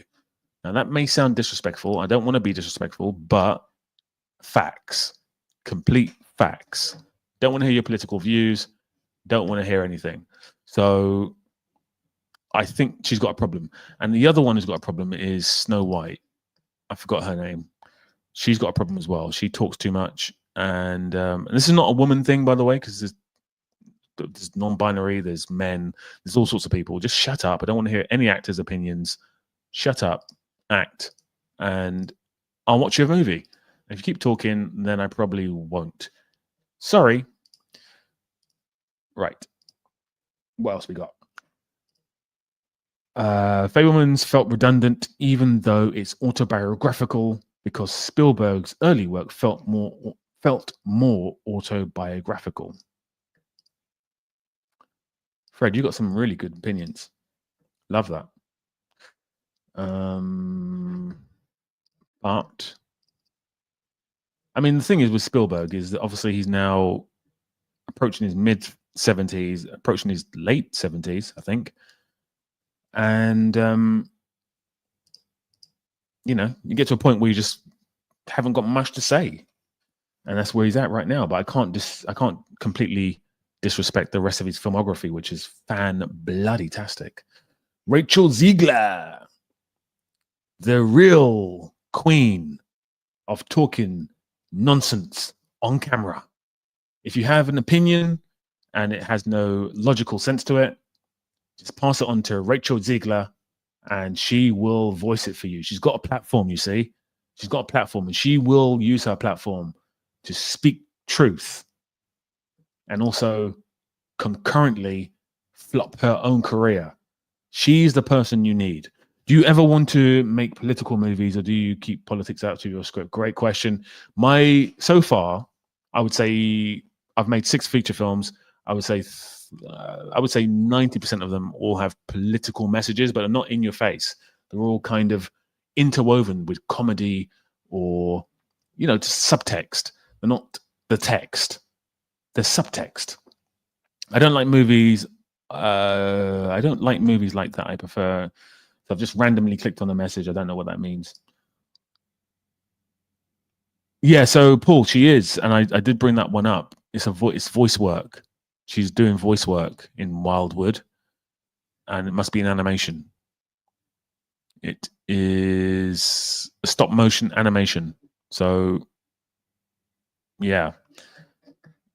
Now, that may sound disrespectful. I don't want to be disrespectful, but facts, complete facts. Don't want to hear your political views. Don't want to hear anything. So I think she's got a problem. And the other one who's got a problem is Snow White. I forgot her name. She's got a problem as well. She talks too much. And this is not a woman thing, by the way, because there's non-binary, there's men, there's all sorts of people. Just shut up. I don't want to hear any actors' opinions. Shut up, act, and I'll watch your movie. If you keep talking, then I probably won't. Sorry. Right. What else we got? Fabelmans felt redundant, even though it's autobiographical, because Spielberg's early work felt more autobiographical. Fred, you got some really good opinions. Love that. But I mean, the thing is with Spielberg is that obviously he's now approaching his mid-70s, approaching his late 70s, I think. And, you know, you get to a point where you just haven't got much to say. And that's where he's at right now. But I can't completely disrespect the rest of his filmography, which is fan-bloody-tastic. Rachel Ziegler, the real queen of talking nonsense on camera. If you have an opinion and it has no logical sense to it, just pass it on to Rachel Ziegler and she will voice it for you. She's got a platform, you see. She's got a platform and she will use her platform to speak truth and also concurrently flop her own career. She's the person you need. Do you ever want to make political movies or do you keep politics out of your script? Great question. So far, I would say I've made 6 feature films. I would say 90% of them all have political messages, but are not in your face. They're all kind of interwoven with comedy or, you know, just subtext. They're not the text. They're subtext. I don't like movies. I don't like movies like that. I prefer. So I've just randomly clicked on a message. I don't know what that means. Yeah, so Paul, she is, and I did bring that one up. It's voice work. She's doing voice work in Wildwood, and it must be an animation. It is a stop motion animation. So, yeah.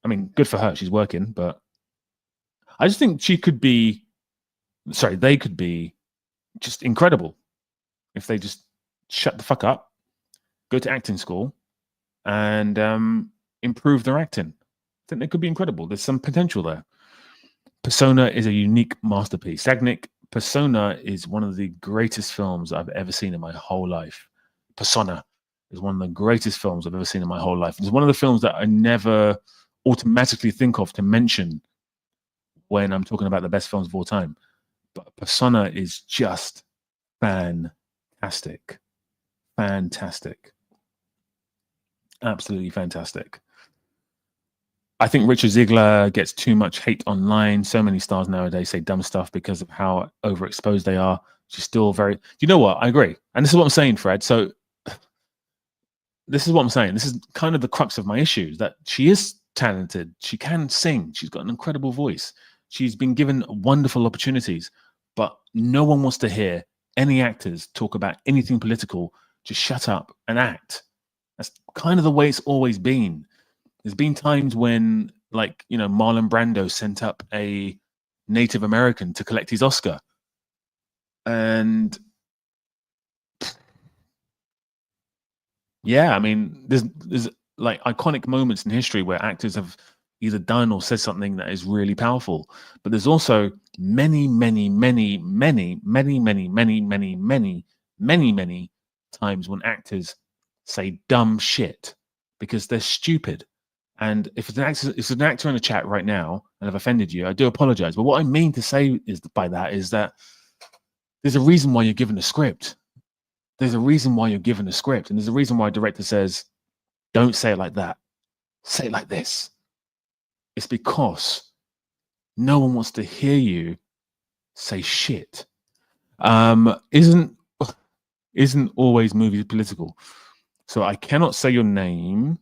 I mean, good for her. She's working, but I just think they could be just incredible if they just shut the fuck up, go to acting school, and improve their acting. I think they could be incredible. There's some potential there. Persona is a unique masterpiece. Sagnik, Persona is one of the greatest films I've ever seen in my whole life. Persona is one of the greatest films I've ever seen in my whole life. It's one of the films that I never automatically think of to mention when I'm talking about the best films of all time. But Persona is just fantastic. Fantastic. Absolutely fantastic. I think Richard Ziegler gets too much hate online. So many stars nowadays say dumb stuff because of how overexposed they are. She's still very... You know what? I agree. And this is what I'm saying, Fred. So this is what I'm saying. This is kind of the crux of my issue, that she is talented. She can sing. She's got an incredible voice. She's been given wonderful opportunities, but no one wants to hear any actors talk about anything political. Just shut up and act. That's kind of the way it's always been. There's been times when, like, you know, Marlon Brando sent up a Native American to collect his Oscar. And yeah, I mean, there's like iconic moments in history where actors have either done or said something that is really powerful. But there's also many times when actors say dumb shit because they're stupid. And if it's an actor in the chat right now and I've offended you, I do apologize. But what I mean to say is that there's a reason why you're given a script. There's a reason why you're given a script. And there's a reason why a director says, don't say it like that. Say it like this. It's because no one wants to hear you say shit. Isn't always movies political. So I cannot say your name.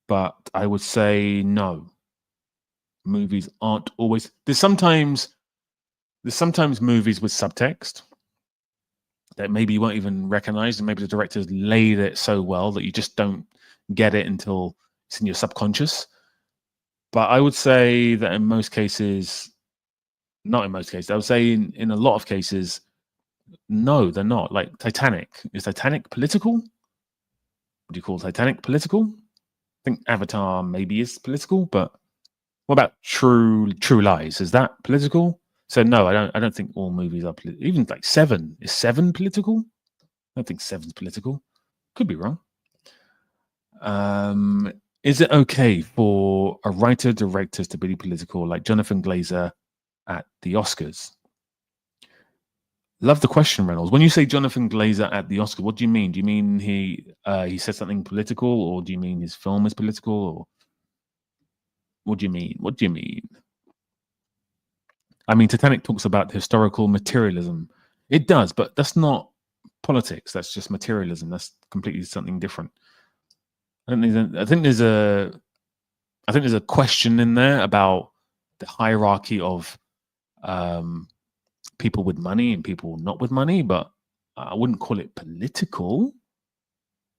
But I would say no. Movies aren't always. There's sometimes movies with subtext that maybe you won't even recognize, and maybe the director's laid it so well that you just don't get it until it's in your subconscious. But I would say that in most cases, not in most cases, I would say in a lot of cases, no, they're not. Like Titanic. Is Titanic political? Would you call Titanic political? I think Avatar maybe is political, but what about True Lies? Is that political? So no, I don't think all movies are political. Even like Seven. Is Seven political? I don't think Seven's political. Could be wrong. Is it okay for a writer-director to be political, like Jonathan Glazer at the Oscars? Love the question, Reynolds. When you say Jonathan Glazer at the Oscar, what do you mean? Do you mean he said something political, or do you mean his film is political, or what do you mean? What do you mean? I mean, Titanic talks about historical materialism. It does, but that's not politics. That's just materialism. That's completely something different. I think there's a question in there about the hierarchy of people with money and people not with money, but I wouldn't call it political.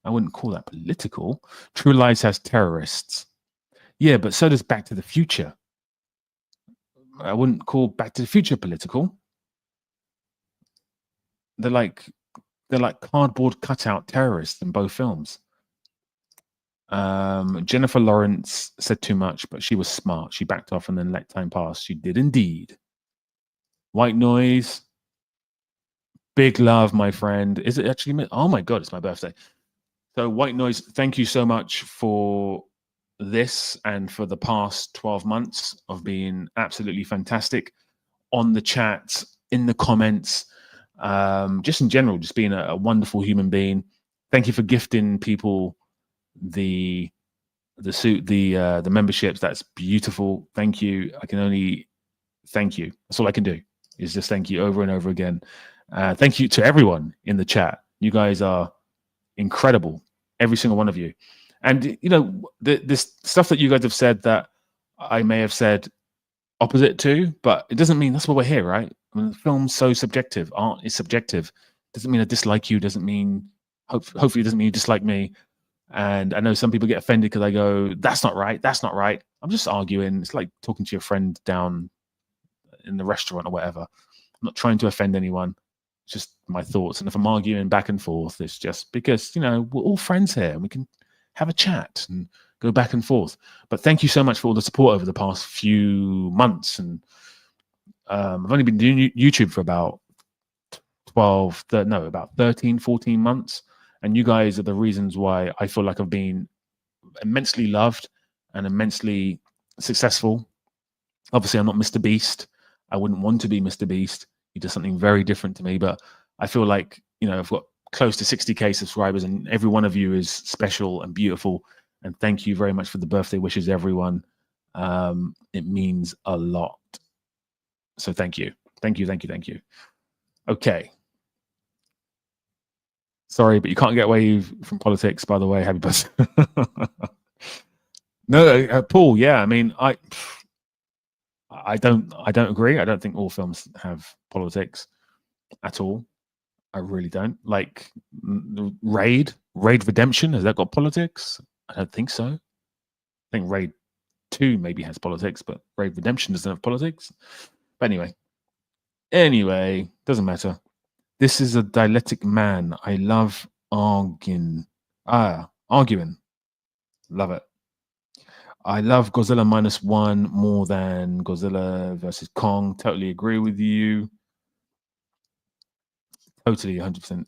I wouldn't call that political. True Lies has terrorists. Yeah, but so does Back to the Future. I wouldn't call Back to the Future political. They're like cardboard cutout terrorists in both films. Jennifer Lawrence said too much, but she was smart. She backed off and then let time pass. She did indeed. White Noise. Big love, my friend. Is it actually? Oh my God, it's my birthday. So White Noise, thank you so much for this and for the past 12 months of being absolutely fantastic on the chat, in the comments, just in general, just being a wonderful human being. Thank you for gifting people the memberships. That's beautiful. Thank you. I can only thank you. That's all I can do, is just thank you over and over again. Thank you to everyone in the chat. You guys are incredible, every single one of you. And you know, this stuff that you guys have said that I may have said opposite to, but it doesn't mean that's why we're here, right? I mean, the film's so subjective. Art is subjective. Doesn't mean I dislike you. Doesn't mean hopefully it doesn't mean you dislike me. And I know some people get offended because I go, "That's not right. That's not right." I'm just arguing. It's like talking to your friend down in the restaurant or whatever. I'm not trying to offend anyone. It's just my thoughts. And if I'm arguing back and forth, it's just because, you know, we're all friends here and we can have a chat and go back and forth. But thank you so much for all the support over the past few months. And I've only been doing YouTube for about about 13, 14 months. And you guys are the reasons why I feel like I've been immensely loved and immensely successful. Obviously, I'm not Mr. Beast. I wouldn't want to be Mr. Beast. He does something very different to me. But I feel like, you know, I've got close to 60K subscribers and every one of you is special and beautiful. And thank you very much for the birthday wishes, everyone. It means a lot. So thank you. Thank you, thank you, thank you. Okay. Sorry, but you can't get away from politics, by the way. Happy birthday. No, Paul, yeah, I mean, I don't agree. I don't think all films have politics at all. I really don't. Like Raid Redemption, has that got politics? I don't think so. I think Raid 2 maybe has politics, but Raid Redemption doesn't have politics. But anyway, doesn't matter. This is a dialectic man. I love arguing. Love it. I love Godzilla -1 more than Godzilla versus Kong. Totally agree with you. Totally 100%.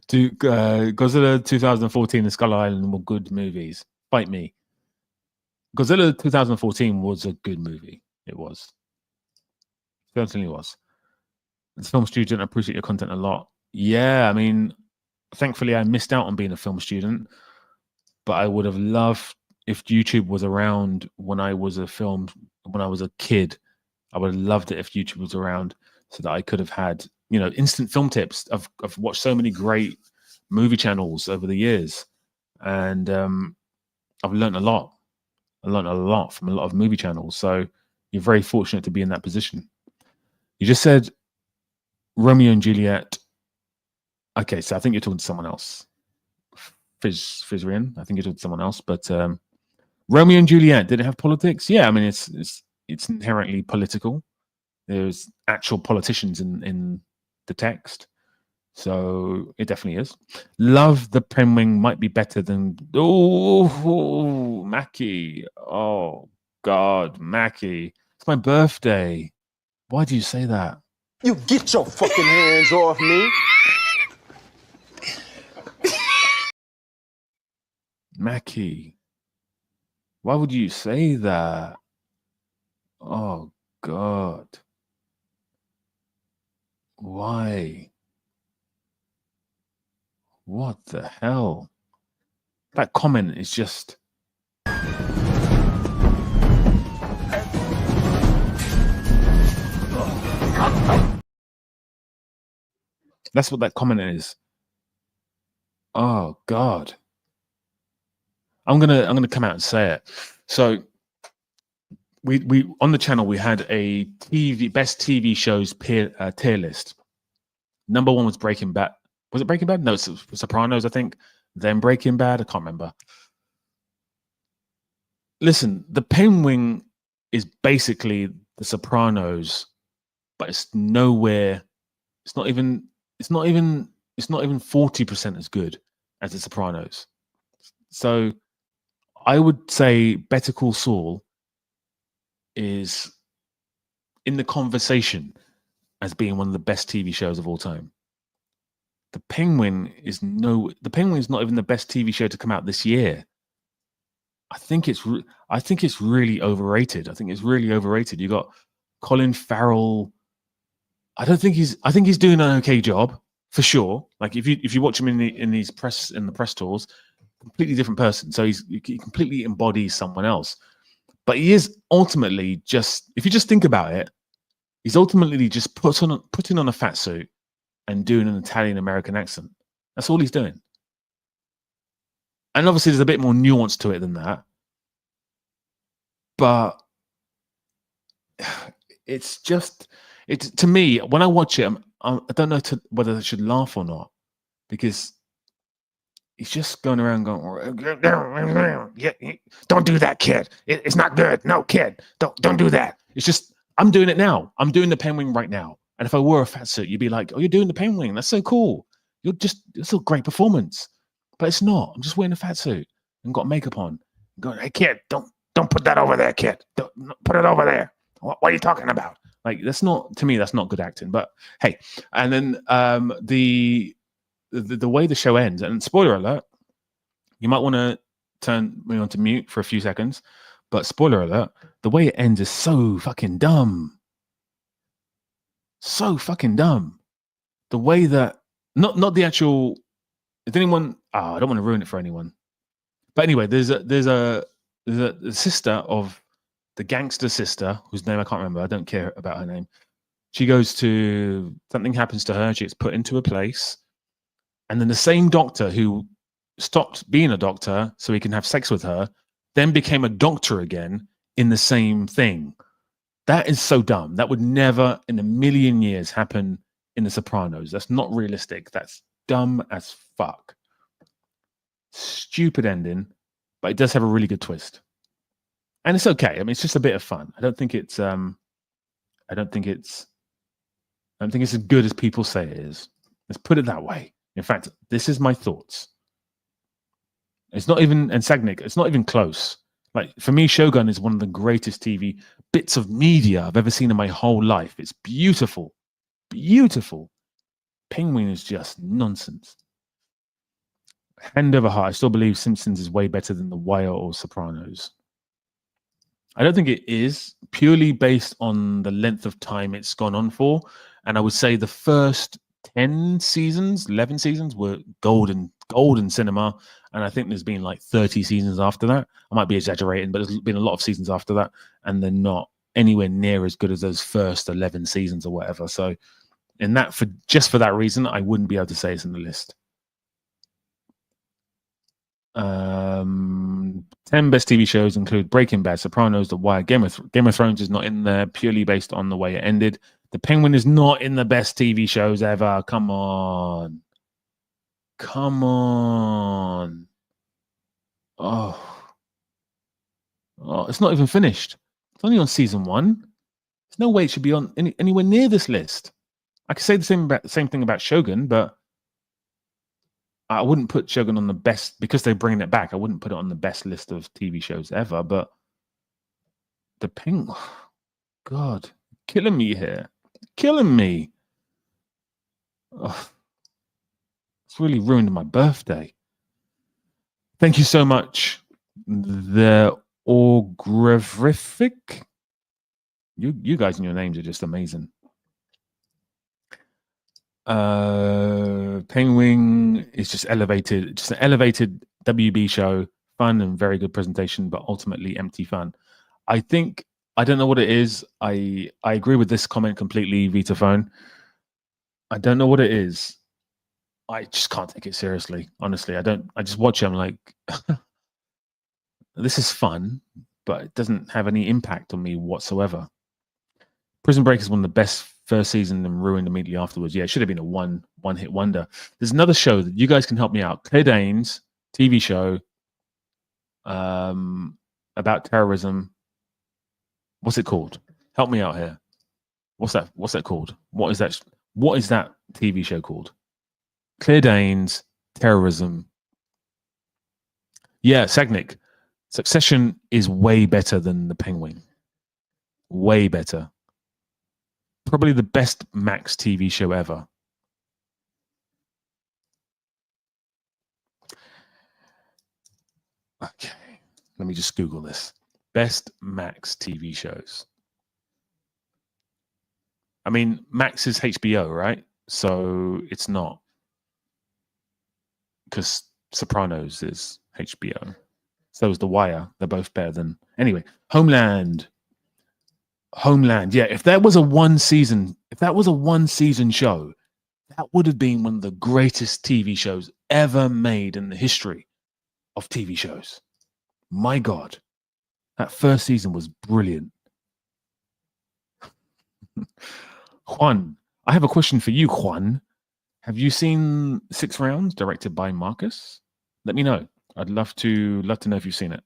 Godzilla 2014 and Skull Island were good movies. Fight me. Godzilla 2014 was a good movie. It was. Certainly was. As a film student, I appreciate your content a lot. Yeah, I mean, thankfully I missed out on being a film student, but I would have loved if YouTube was around when I was a kid. I would have loved it if YouTube was around so that I could have had, you know, instant film tips. I've watched so many great movie channels over the years, and I've learned a lot. I learned a lot from a lot of movie channels. So you're very fortunate to be in that position. You just said Romeo and Juliet. Okay, so I think you're talking to someone else. Fizrian, I think you're talking to someone else. But Romeo and Juliet, did it have politics? Yeah, I mean, it's inherently political. There's actual politicians in the text. So it definitely is. Love the Penguin might be better than Mackie. Oh God, Mackie. It's my birthday. Why do you say that? You get your fucking hands off me. Mackie. Why would you say that? Oh God. Why? What the hell? That comment is just... That's what that comment is. Oh God. I'm gonna come out and say it. So we on the channel we had a best TV shows tier list. Number 1 was Breaking Bad. Was it Breaking Bad? No, it's Sopranos, I think. Then Breaking Bad. I can't remember. Listen, The Penguin is basically The Sopranos, but it's nowhere. It's not even 40% as good as The Sopranos. So I would say Better Call Saul is in the conversation as being one of the best TV shows of all time. The Penguin is not even the best TV show to come out this year. I think it's really overrated. I think it's really overrated. You got Colin Farrell. I think he's doing an okay job for sure. Like if you watch him in the press tours, completely different person. So he completely embodies someone else. But he is ultimately just, if you just think about it, he's ultimately just putting on a fat suit and doing an Italian American accent. That's all he's doing. And obviously there's a bit more nuance to it than that. But it's just, it's to me, when I watch it, I don't know whether I should laugh or not, because he's just going around going, yeah, don't do that, kid. It's not good. No, kid, don't do that. It's just, I'm doing it now. I'm doing the penguin right now. And if I wore a fat suit, you'd be like, oh, you're doing the penguin. That's so cool. It's a great performance. But it's not. I'm just wearing a fat suit and got makeup on. Going, hey, kid, don't put that over there, kid. Don't put it over there. What are you talking about? Like, that's not, to me, that's not good acting. But hey, and then the way the show ends, and spoiler alert, you might want to turn me on to mute for a few seconds, but spoiler alert, the way it ends is so fucking dumb. So fucking dumb. The way that, not the actual, did anyone, I don't want to ruin it for anyone. But anyway, there's a sister of the gangster sister, whose name I can't remember. I don't care about her name. She goes to, something happens to her. She gets put into a place. And then the same doctor who stopped being a doctor so he can have sex with her then became a doctor again in the same thing. That is so dumb. That would never in a million years happen in The Sopranos. That's not realistic. That's dumb as fuck. Stupid ending, but it does have a really good twist. And it's okay. I mean, it's just a bit of fun. I don't think it's as good as people say it is. Let's put it that way. In fact, this is my thoughts. It's not even, and Sagnik, it's not even close. Like, for me, Shogun is one of the greatest TV bits of media I've ever seen in my whole life. It's beautiful. Beautiful. Penguin is just nonsense. Hand over heart, I still believe Simpsons is way better than The Wire or Sopranos. I don't think it is, purely based on the length of time it's gone on for. And I would say the first 10 seasons, 11 seasons were golden cinema. And I think there's been like 30 seasons after that. I might be exaggerating, but there's been a lot of seasons after that. And they're not anywhere near as good as those first 11 seasons or whatever. So in that, for that reason, I wouldn't be able to say it's in the list. 10 best TV shows include Breaking Bad, Sopranos, The Wire, Game of Thrones is not in there purely based on the way it ended. The Penguin is not in the best TV shows ever. Come on. Come on. Oh, it's not even finished. It's only on season 1. There's no way it should be on anywhere near this list. I could say the same thing about Shogun, but I wouldn't put Shogun on the best, because they're bringing it back. I wouldn't put it on the best list of TV shows ever. But the Penguin, God, killing me here, killing me. Oh, it's really ruined my birthday. Thank you so much. The Orgrific. You guys and your names are just amazing. Penguin is just an elevated WB show, fun and very good presentation, but ultimately empty fun. I don't know what it is. I agree with this comment completely, Vitaphone. I don't know what it is. I just can't take it seriously. Honestly, I just watch it. I'm like, this is fun, but it doesn't have any impact on me whatsoever. Prison Break is one of the best first season and ruined immediately afterwards. Yeah, it should have been a one-hit wonder. There's another show that you guys can help me out. Claire Danes, TV show about terrorism. What's it called? Help me out here. What's that called? What is that TV show called? Claire Danes, terrorism. Yeah, Sagnik. Succession is way better than The Penguin. Way better. Probably the best Max TV show ever. Okay, let me just Google this. Best Max TV shows. I mean, Max is HBO, right? So it's not. Because Sopranos is HBO. So is The Wire. They're both better than... Anyway, Homeland. Yeah, if that was a one season show, that would have been one of the greatest TV shows ever made in the history of TV shows. My God, that first season was brilliant. Juan, I have a question for you, Juan. Have you seen 6 Rounds, directed by Marcus? Let me know. I'd love to know if you've seen it.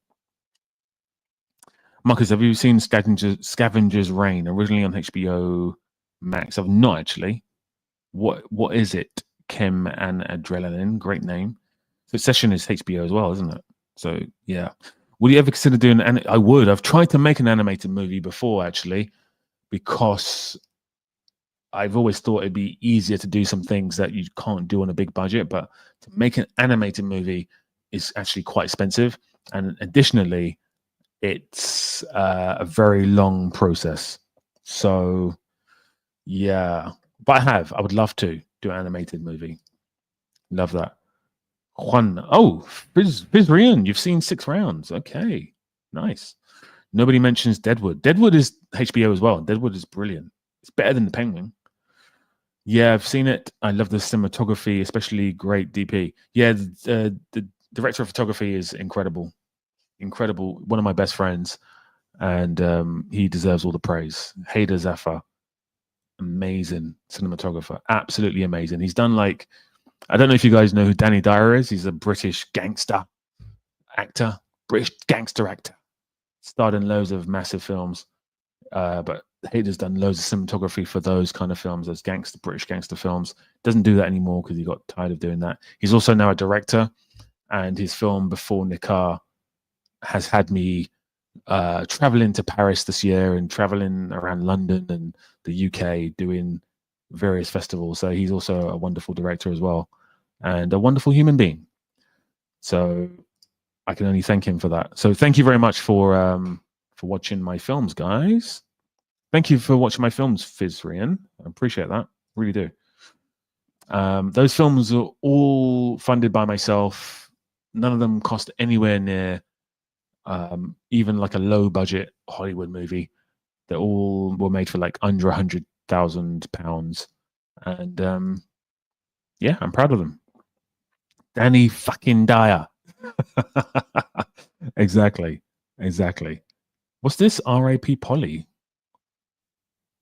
Marcus, have you seen Scavenger's Reign, originally on HBO Max? I've not actually. What is it? Chem and Adrenaline, great name. So Session is HBO as well, isn't it? So yeah. Would you ever consider doing I would. I've tried to make an animated movie before actually, because I've always thought it'd be easier to do some things that you can't do on a big budget, but to make an animated movie is actually quite expensive. And additionally, it's a very long process. So yeah, but I would love to do an animated movie. Love that. Juan, oh, Fizrian, you've seen 6 Rounds. Okay, nice. Nobody mentions Deadwood. Deadwood is HBO as well. Deadwood is brilliant. It's better than The Penguin. Yeah, I've seen it. I love the cinematography, especially great DP. Yeah, the director of photography is incredible. Incredible. One of my best friends, and he deserves all the praise. Hader Zafar, amazing cinematographer, absolutely amazing. He's done like, I don't know if you guys know who Danny Dyer is. He's a British gangster actor, British gangster actor. Starred in loads of massive films, but Hader's done loads of cinematography for those kind of films, those British gangster films. Doesn't do that anymore because he got tired of doing that. He's also now a director, and his film Before Nikkah has had me traveling to Paris this year and traveling around London and the UK doing various festivals. So he's also a wonderful director as well, and a wonderful human being. So I can only thank him for that. So thank you very much for watching my films, guys. Thank you for watching my films, Fizrian. I appreciate that. Really do. Those films are all funded by myself. None of them cost anywhere near even like a low budget Hollywood movie. They all were made for like under £100,000. And yeah, I'm proud of them. Danny fucking Dyer. Exactly. What's this? R.I.P. Polly.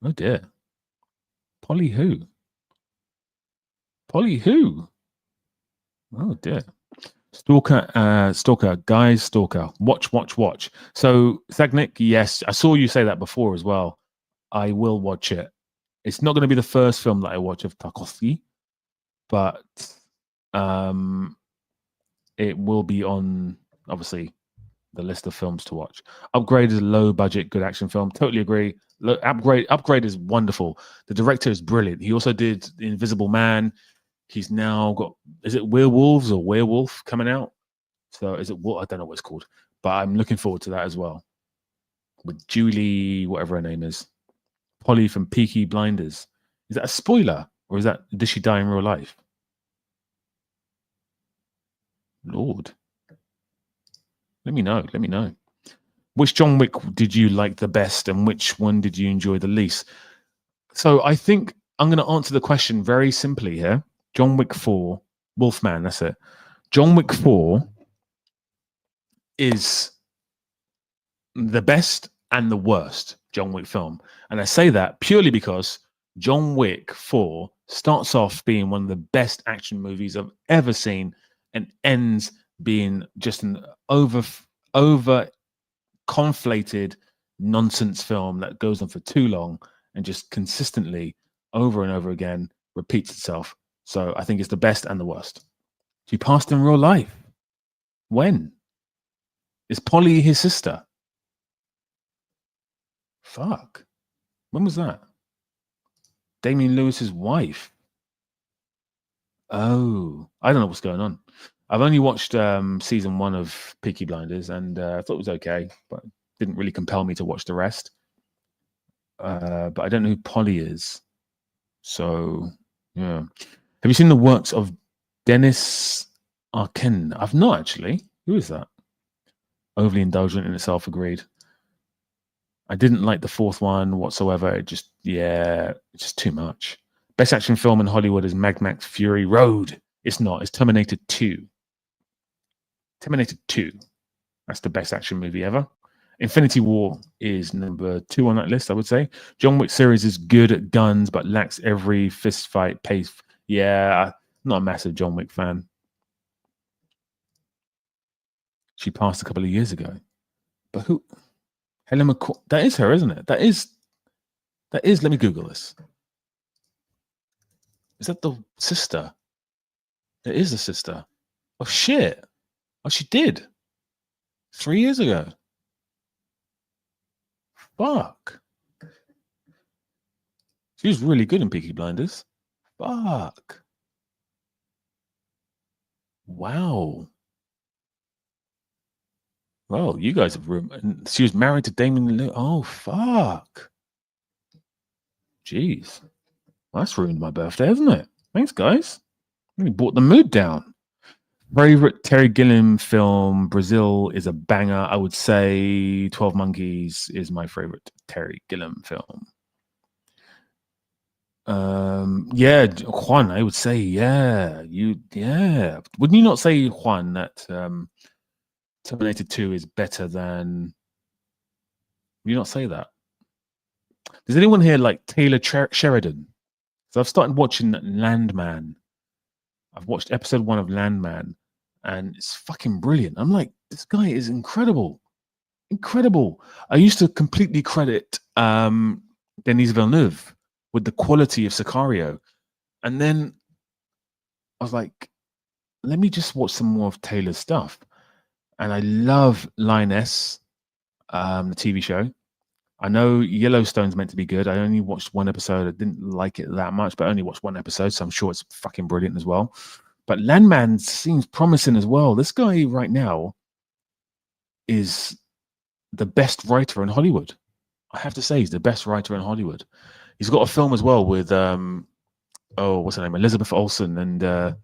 Oh dear. Polly who? Polly who? Oh dear. Stalker, guys, Stalker. Watch. So, Thagnik, yes, I saw you say that before as well. I will watch it. It's not going to be the first film that I watch of Tarkovsky, but it will be on, obviously, the list of films to watch. Upgrade is a low-budget, good action film. Totally agree. Upgrade is wonderful. The director is brilliant. He also did The Invisible Man. He's now got, is it Werewolves or Werewolf coming out? So is it what? I don't know what it's called, but I'm looking forward to that as well. With Julie, whatever her name is, Polly from Peaky Blinders. Is that a spoiler, or does she die in real life? Lord, let me know. Which John Wick did you like the best, and which one did you enjoy the least? So I think I'm going to answer the question very simply here. John Wick 4, Wolfman, that's it. John Wick 4 is the best and the worst John Wick film. And I say that purely because John Wick 4 starts off being one of the best action movies I've ever seen and ends being just an over conflated nonsense film that goes on for too long and just consistently over and over again repeats itself. So I think it's the best and the worst. She passed in real life. When? Is Polly his sister? Fuck. When was that? Damian Lewis's wife. Oh, I don't know what's going on. I've only watched season 1 of Peaky Blinders, and I thought it was okay, but didn't really compel me to watch the rest. But I don't know who Polly is. So, yeah. Have you seen the works of Dennis Arkin? I've not actually. Who is that? Overly indulgent in itself, agreed. I didn't like the 4th one whatsoever. It's just too much. Best action film in Hollywood is Mad Max Fury Road. It's not. It's Terminator 2. Terminator 2. That's the best action movie ever. Infinity War is number 2 on that list, I would say. John Wick series is good at guns, but lacks every fist fight pace. Yeah, I'm not a massive John Wick fan. She passed a couple of years ago. But who? Helen McCall. That is her, isn't it? That is. Let me Google this. Is that the sister? It is the sister. Oh, shit. Oh, she did. 3 years ago. Fuck. She was really good in Peaky Blinders. Fuck. Wow. Well, you guys have she was married to Damien Lewis. Oh, fuck. Jeez. Well, that's ruined my birthday, hasn't it? Thanks, guys. Really brought the mood down. Favorite Terry Gilliam film, Brazil is a banger. I would say 12 Monkeys is my favorite Terry Gilliam film. Yeah, Juan, I would say, yeah. Wouldn't you not say, Juan, that Terminator 2 is better than... Would you not say that? Does anyone here like Taylor Sheridan? So I've started watching Landman. I've watched episode 1 of Landman, and it's fucking brilliant. I'm like, this guy is incredible. Incredible. I used to completely credit Denis Villeneuve with the quality of Sicario. And then I was like, let me just watch some more of Taylor's stuff. And I love Lioness, the TV show. I know Yellowstone's meant to be good. I only watched 1 episode. I didn't like it that much, but I only watched 1 episode, so I'm sure it's fucking brilliant as well. But Landman seems promising as well. This guy right now is the best writer in Hollywood. I have to say, he's the best writer in Hollywood. He's got a film as well with, what's her name? Elizabeth Olsen and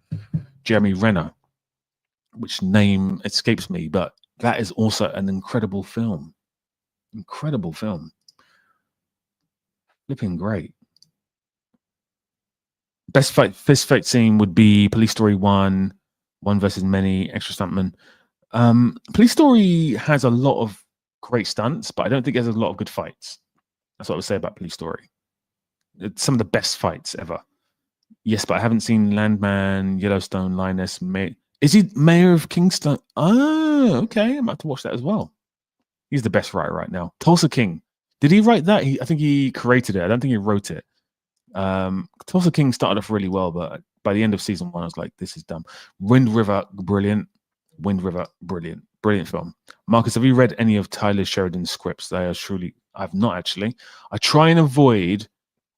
Jeremy Renner, which name escapes me, but that is also an incredible film. Incredible film. Flipping great. Best fist fight scene would be Police Story 1, One versus Many, Extra Stuntman. Police Story has a lot of great stunts, but I don't think there's a lot of good fights. That's what I would say about Police Story. It's some of the best fights ever. Yes, but I haven't seen Landman, Yellowstone, Lioness. Is he Mayor of Kingston? Oh, okay. I'm about to watch that as well. He's the best writer right now. Tulsa King. Did he write that? I think he created it. I don't think he wrote it. Tulsa King started off really well, but by the end of season 1, I was like, this is dumb. Wind River, brilliant. Wind River, brilliant. Brilliant film. Marcus, have you read any of Tyler Sheridan's scripts? They are truly... I've not actually. I try and avoid...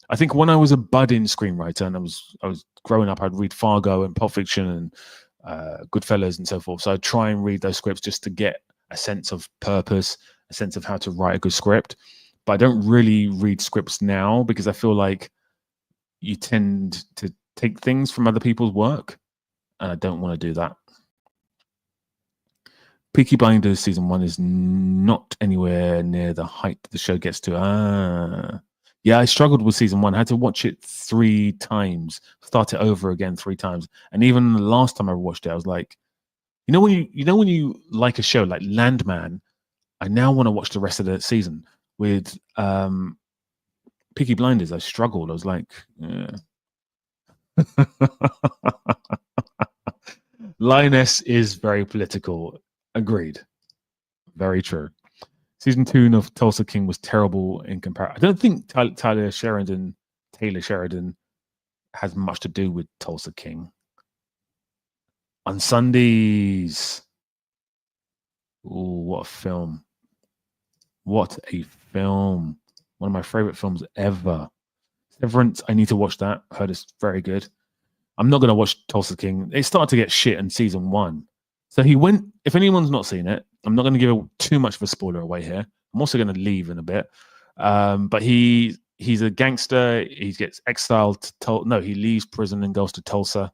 I think when I was a budding screenwriter and I was growing up, I'd read Fargo and Pulp Fiction and Goodfellas and so forth. So I'd try and read those scripts just to get a sense of purpose, a sense of how to write a good script. But I don't really read scripts now because I feel like you tend to take things from other people's work, and I don't want to do that. Peaky Blinders season 1 is not anywhere near the height the show gets to. Yeah, I struggled with season 1. I had to watch it 3 times, start it over again 3 times. And even the last time I watched it, I was like, when you like a show like Landman, I now want to watch the rest of the season. With Peaky Blinders, I struggled. I was like, yeah. Lioness is very political. Agreed. Very true. Season 2 of Tulsa King was terrible in comparison. I don't think Taylor Sheridan has much to do with Tulsa King. On Sundays. Oh, what a film. What a film. One of my favorite films ever. Severance, I need to watch that. Heard it's very good. I'm not going to watch Tulsa King. It started to get shit in season 1. So he went, if anyone's not seen it, I'm not going to give too much of a spoiler away here. I'm also going to leave in a bit. But he's a gangster. He gets exiled to he leaves prison and goes to Tulsa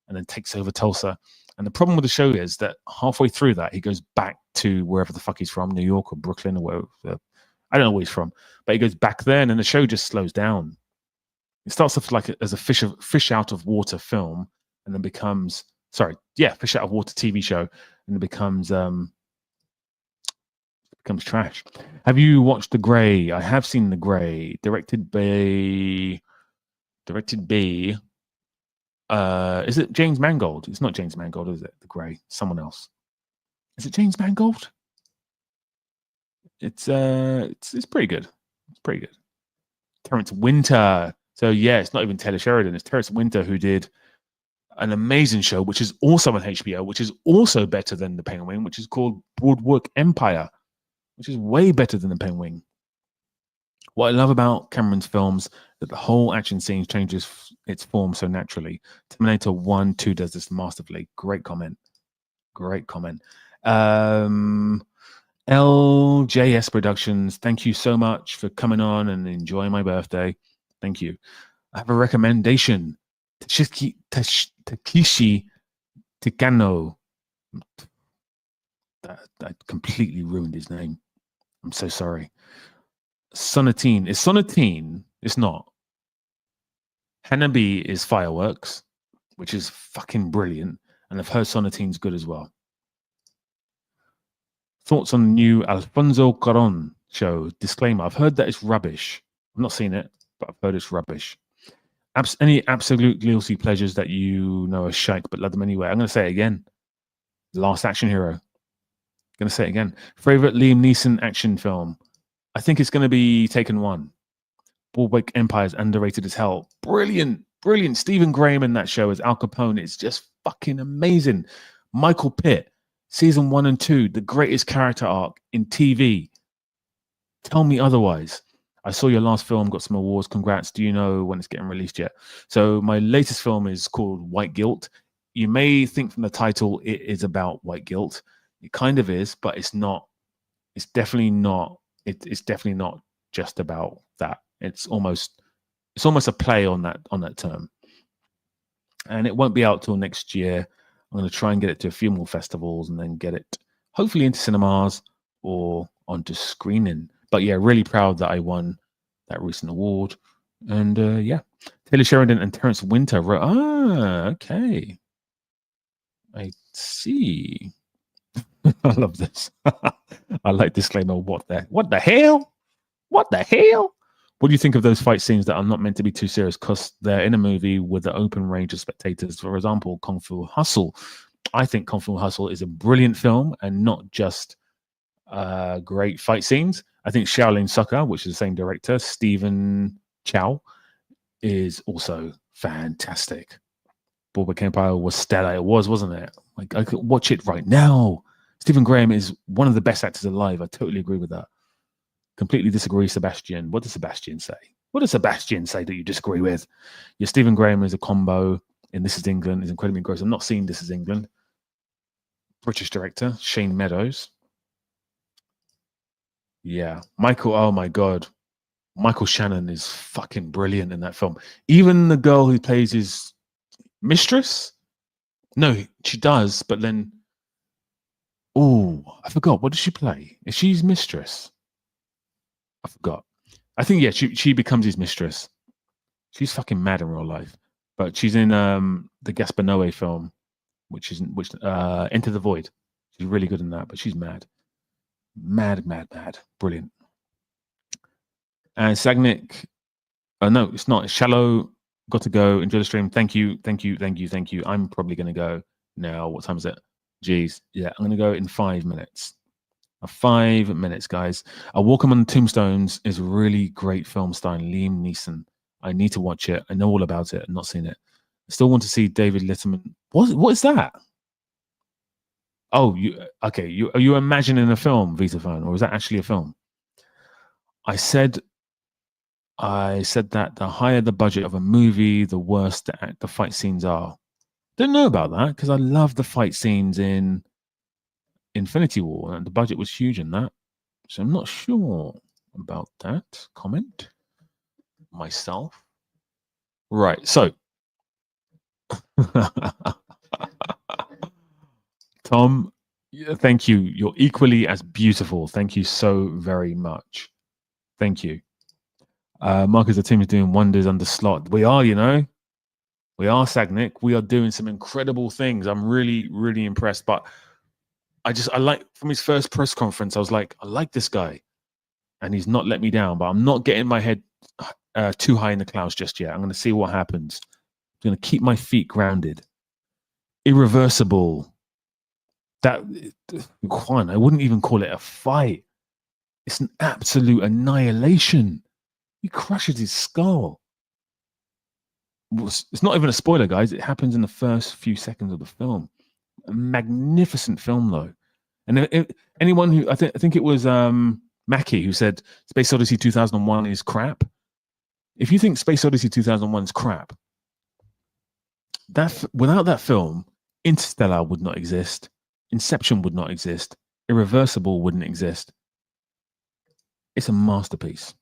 and then takes over Tulsa. And the problem with the show is that halfway through that, he goes back to wherever the fuck he's from, New York or Brooklyn or wherever. I don't know where he's from, but he goes back there and then the show just slows down. It starts off like as a fish out of water film and then becomes, fish out of water TV show, and it becomes becomes trash. Have you watched The Grey? I have seen The Grey, directed by. Is it James Mangold? It's not James Mangold, is it? The Grey, someone else. Is it James Mangold? It's pretty good. It's pretty good. Terrence Winter. So yeah, it's not even Taylor Sheridan. It's Terrence Winter who did an amazing show, which is also on HBO, which is also better than The Penguin, which is called Boardwalk Empire, which is way better than The Penguin. What I love about Cameron's films that the whole action scene changes its form so naturally. Terminator 1, 2 does this masterfully. Great comment. Great comment. LJS Productions, thank you so much for coming on and enjoying my birthday. Thank you. I have a recommendation. Takeshi Tikano. That completely ruined his name. I'm so sorry. Sonatine. Is Sonatine? It's not. Hanabi is Fireworks, which is fucking brilliant. And I've heard Sonatine's good as well. Thoughts on the new Alfonso Cuarón show? Disclaimer. I've heard that it's rubbish. I've not seen it, but I've heard it's rubbish. Any absolute guilty pleasures that you know are shite, but love them anyway? I'm going to say it again. Last Action Hero. I'm going to say it again. Favorite Liam Neeson action film? I think it's going to be Taken 1. Boardwalk Empire is underrated as hell. Brilliant. Brilliant. Stephen Graham in that show as Al Capone. It's just fucking amazing. Michael Pitt. Season 1 and 2, the greatest character arc in TV. Tell me otherwise. I saw your last film, got some awards. Congrats. Do you know when it's getting released yet? So my latest film is called White Guilt. You may think from the title it is about white guilt. It kind of is, but it's not. It's definitely not. It's definitely not just about that. It's almost a play on that term. And it won't be out till next year. I'm going to try and get it to a few more festivals and then get it hopefully into cinemas or onto screening. But yeah, really proud that I won that recent award. And yeah, Taylor Sheridan and Terrence Winter wrote, okay. I see. I love this. I like disclaimer. What the hell? What the hell? What do you think of those fight scenes that are not meant to be too serious because they're in a movie with an open range of spectators? For example, Kung Fu Hustle. I think Kung Fu Hustle is a brilliant film and not just great fight scenes. I think Shaolin Soccer, which is the same director, Stephen Chow, is also fantastic. Boardwalk Empire was stellar. It was, wasn't it? Like I could watch it right now. Stephen Graham is one of the best actors alive. I totally agree with that. Completely disagree, Sebastian. What does Sebastian say? What does Sebastian say that you disagree with? Yeah, Stephen Graham is a combo in This Is England. Is incredibly gross. I'm not seeing This Is England. British director, Shane Meadows. Yeah. Michael, oh my God. Michael Shannon is fucking brilliant in that film. Even the girl who plays his mistress? No, she does, but then... Oh, I forgot. What does she play? Is she his mistress? I forgot. I think, yeah, she becomes his mistress. She's fucking mad in real life. But she's in the Gaspar Noé film, which Enter the Void. She's really good in that, but she's mad. Mad. Brilliant. And Sagnik, no, it's not. It's Shallow. Got to go. Enjoy the stream. Thank you. I'm probably going to go now. What time is it? Jeez. Yeah, I'm going to go in 5 minutes. 5 minutes, guys. A Walk Among the Tombstones is a really great film starring Liam Neeson. I need to watch it. I know all about it. I've not seen it. I still want to see David Letterman. What is that? Oh, okay. Are you imagining a film, Vita fan, or is that actually a film? I said that the higher the budget of a movie, the worse the fight scenes are. Didn't know about that because I love the fight scenes in Infinity War, and the budget was huge in that. So I'm not sure about that comment myself. Right, so Tom, thank you. You're equally as beautiful. Thank you so very much. Thank you. Marcus, the team is doing wonders under slot. We are, we are, Sagnik. We are doing some incredible things. I'm really, really impressed. But I like from his first press conference, I was like, I like this guy, and he's not let me down. But I'm not getting my head too high in the clouds just yet. I'm going to see what happens. I'm going to keep my feet grounded. Irreversible. That Juan, I wouldn't even call it a fight. It's an absolute annihilation. He crushes his skull. It's not even a spoiler, guys. It happens in the first few seconds of the film. A magnificent film, though. And anyone who I think it was Mackie who said Space Odyssey 2001 is crap. If you think Space Odyssey 2001 is crap, without that film, Interstellar would not exist. Inception would not exist. Irreversible wouldn't exist. It's a masterpiece.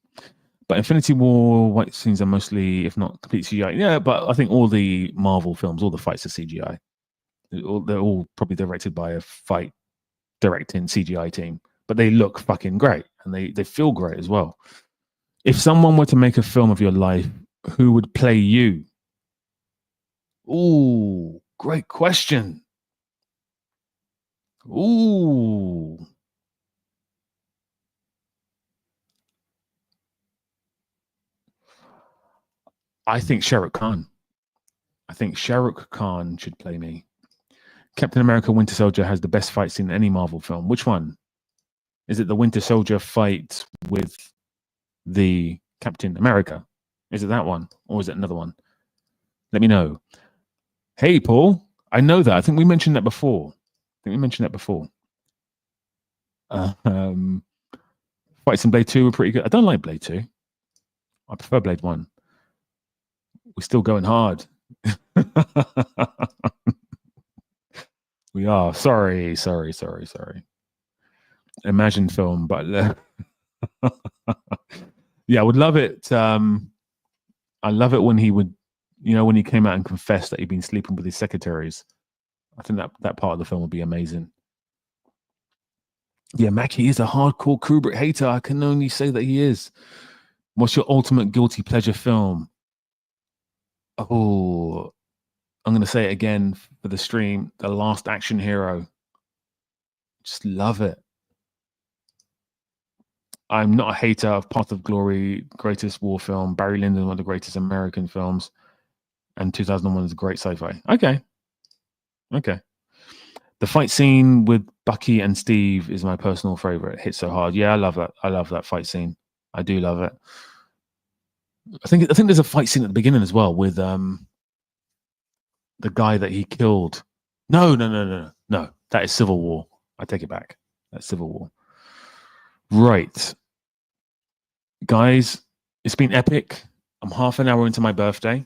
But Infinity War fight scenes are mostly, if not complete CGI. Yeah, but I think all the Marvel films, all the fights are CGI. They're all probably directed by a fight directing CGI team. But they look fucking great. And they feel great as well. If someone were to make a film of your life, who would play you? Ooh, great question. Ooh. I think Shah Rukh Khan. I think Shah Rukh Khan should play me. Captain America Winter Soldier has the best fight scene in any Marvel film. Which one? Is it the Winter Soldier fight with the Captain America? Is it that one? Or is it another one? Let me know. Hey, Paul. I know that. I think we mentioned that before. Fights in Blade 2 were pretty good. I don't like Blade 2. I prefer Blade 1. We're still going hard. We are. Sorry. Imagine film, but yeah, I would love it. I love it when he would, when he came out and confessed that he'd been sleeping with his secretaries. I think that part of the film would be amazing. Yeah, Mackie is a hardcore Kubrick hater. I can only say that he is. What's your ultimate guilty pleasure film? Oh, I'm going to say it again for the stream. The Last Action Hero. Just love it. I'm not a hater of Path of Glory, greatest war film. Barry Lyndon, one of the greatest American films. And 2001 is a great sci-fi. Okay. The fight scene with Bucky and Steve is my personal favorite. It hits so hard. Yeah, I love that. I love that fight scene. I do love it. I think there's a fight scene at the beginning as well with the guy that he killed. No. That is Civil War. I take it back. That's Civil War. Right. Guys, it's been epic. I'm half an hour into my birthday.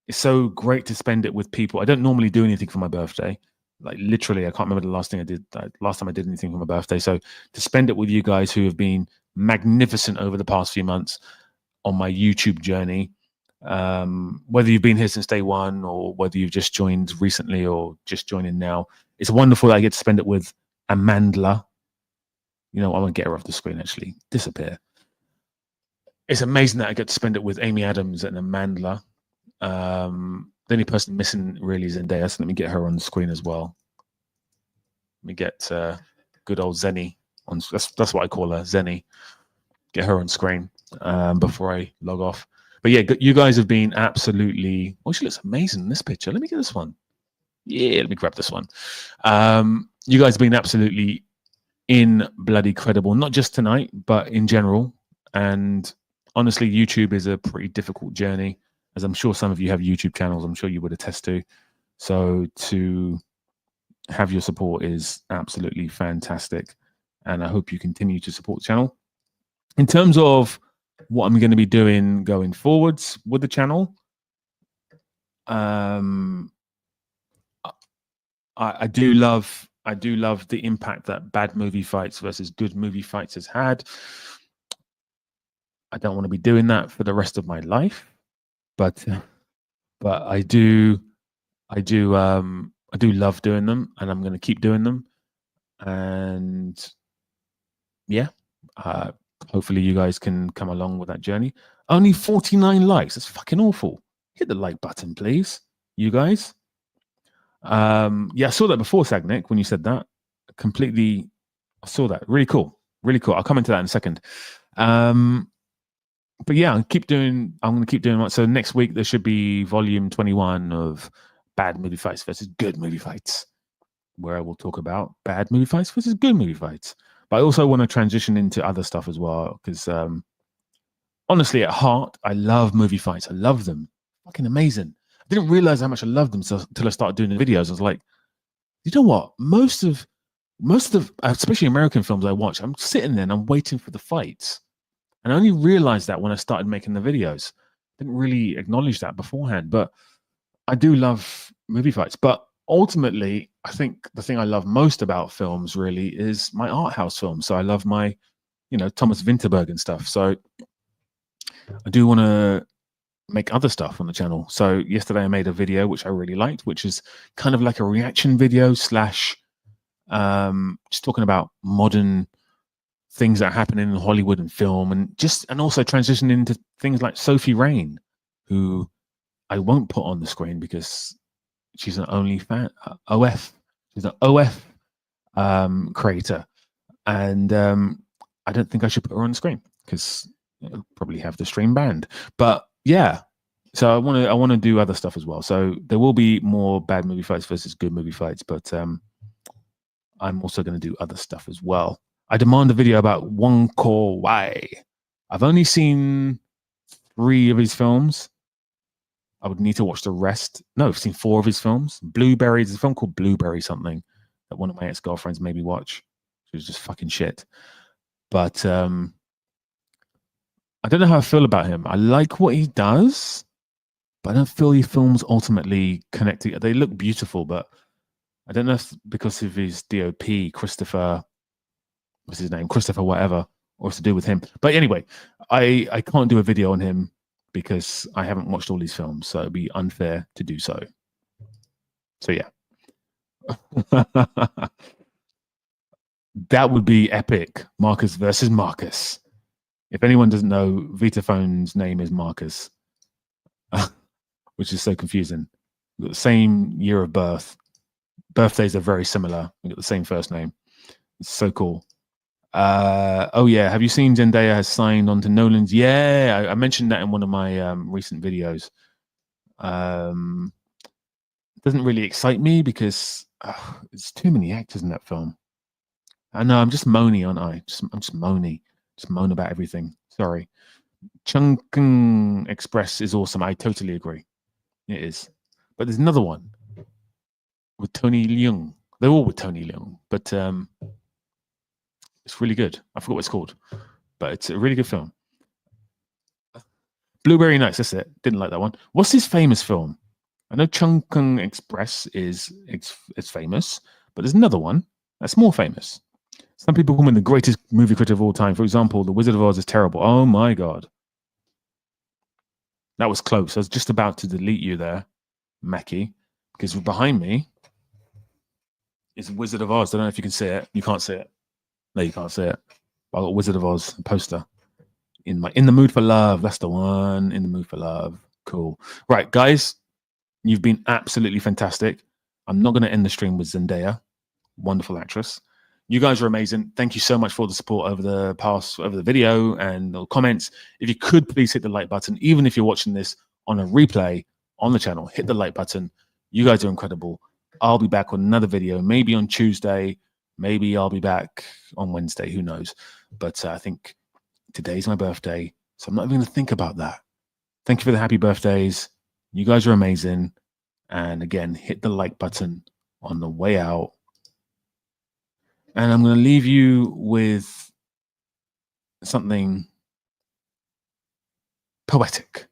It's so great to spend it with people. I don't normally do anything for my birthday. Like literally, I can't remember the last thing I did. Last time I did anything for my birthday. So to spend it with you guys who have been magnificent over the past few months on my YouTube journey, whether you've been here since day one or whether you've just joined recently or just joining now, it's wonderful that I get to spend it with Amandla. I want to get her off the screen, actually. Disappear. It's amazing that I get to spend it with Amy Adams and Amandla. The only person missing really is Zendaya, so let me get her on the screen as well. Let me get good old Zenny on. That's what I call her, Zenny. Get her on screen before I log off. But yeah, you guys have been absolutely. Oh, she looks amazing in this picture. Let me get this one. Yeah, let me grab this one. You guys have been absolutely bloody credible, not just tonight, but in general. And honestly, YouTube is a pretty difficult journey, as I'm sure some of you have YouTube channels. I'm sure you would attest to. So to have your support is absolutely fantastic. And I hope you continue to support the channel. In terms of what I'm going to be doing going forwards with the channel, I do love the impact that bad movie fights versus good movie fights has had. I don't want to be doing that for the rest of my life, but I do love doing them, and I'm going to keep doing them. And yeah, hopefully you guys can come along with that journey. Only 49 likes. That's fucking awful. Hit the like button, please, you guys. Yeah, I saw that before, Sagnik, when you said that. completely. I saw that. Really cool. Really cool. I'll come into that in a second. But yeah, I'm going to keep doing what. So next week there should be volume 21 of bad movie fights versus good movie fights, where I will talk about bad movie fights versus good movie fights. But I also want to transition into other stuff as well, because honestly, at heart, I love movie fights. I love them. Fucking amazing. I didn't realize how much I loved them until I started doing the videos. I was like, you know what? Most of especially American films I watch, I'm sitting there and I'm waiting for the fights. And I only realized that when I started making the videos. Didn't really acknowledge that beforehand, but I do love movie fights. But ultimately, I think the thing I love most about films really is my art house films. So I love my, Thomas Vinterberg and stuff. So I do want to make other stuff on the channel. So yesterday I made a video which I really liked, which is kind of like a reaction video / just talking about modern things that are happening in Hollywood and film, and also transitioning into things like Sophie Rain, who I won't put on the screen because she's an OF. She's an OF creator, and I don't think I should put her on the screen because it'll probably have the stream banned. But yeah, so I want to do other stuff as well. So there will be more bad movie fights versus good movie fights, but I'm also going to do other stuff as well. I demand a video about Wong Kar-wai. I've only seen 3 of his films. I would need to watch the rest. No, I've seen 4 of his films. Blueberry, there's a film called Blueberry something that one of my ex-girlfriends made me watch. It was just fucking shit. But I don't know how I feel about him. I like what he does, but I don't feel his films ultimately connected. They look beautiful, but I don't know if because of his DOP, Christopher, what's his name? Christopher whatever, or it's to do with him. But anyway, I can't do a video on him because I haven't watched all these films, so it'd be unfair to do so. So yeah. That would be epic. Marcus versus Marcus. If anyone doesn't know, Vitaphone's name is Marcus, which is so confusing. We've got the same year of birth. Birthdays are very similar. We've got the same first name. It's so cool. Oh yeah, have you seen Zendaya has signed on to Nolan's? Yeah, I mentioned that in one of my recent videos. It doesn't really excite me because it's too many actors in that film. I know, I'm just moany, aren't I? I'm just moany. Just moan about everything. Sorry. Chungking Express is awesome. I totally agree. It is. But there's another one with Tony Leung. They're all with Tony Leung, but it's really good. I forgot what it's called, but it's a really good film. Blueberry Nights, that's it. Didn't like that one. What's his famous film? I know Chungking Express is famous, but there's another one that's more famous. Some people call him the greatest movie critic of all time. For example, The Wizard of Oz is terrible. Oh my God. That was close. I was just about to delete you there, Mackie, because behind me is Wizard of Oz. I don't know if you can see it. You can't see it. No, you can't see it. I got Wizard of Oz poster. In the Mood for Love. That's the one. In the Mood for Love. Cool. Right, guys, you've been absolutely fantastic. I'm not going to end the stream with Zendaya. Wonderful actress. You guys are amazing. Thank you so much for the support over the video and the comments. If you could please hit the like button, even if you're watching this on a replay on the channel, hit the like button. You guys are incredible. I'll be back on another video, maybe on Tuesday. Maybe I'll be back on Wednesday. Who knows? But I think today's my birthday, so I'm not even going to think about that. Thank you for the happy birthdays. You guys are amazing. And again, hit the like button on the way out. And I'm going to leave you with something poetic.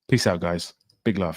Peace out, guys. Big love.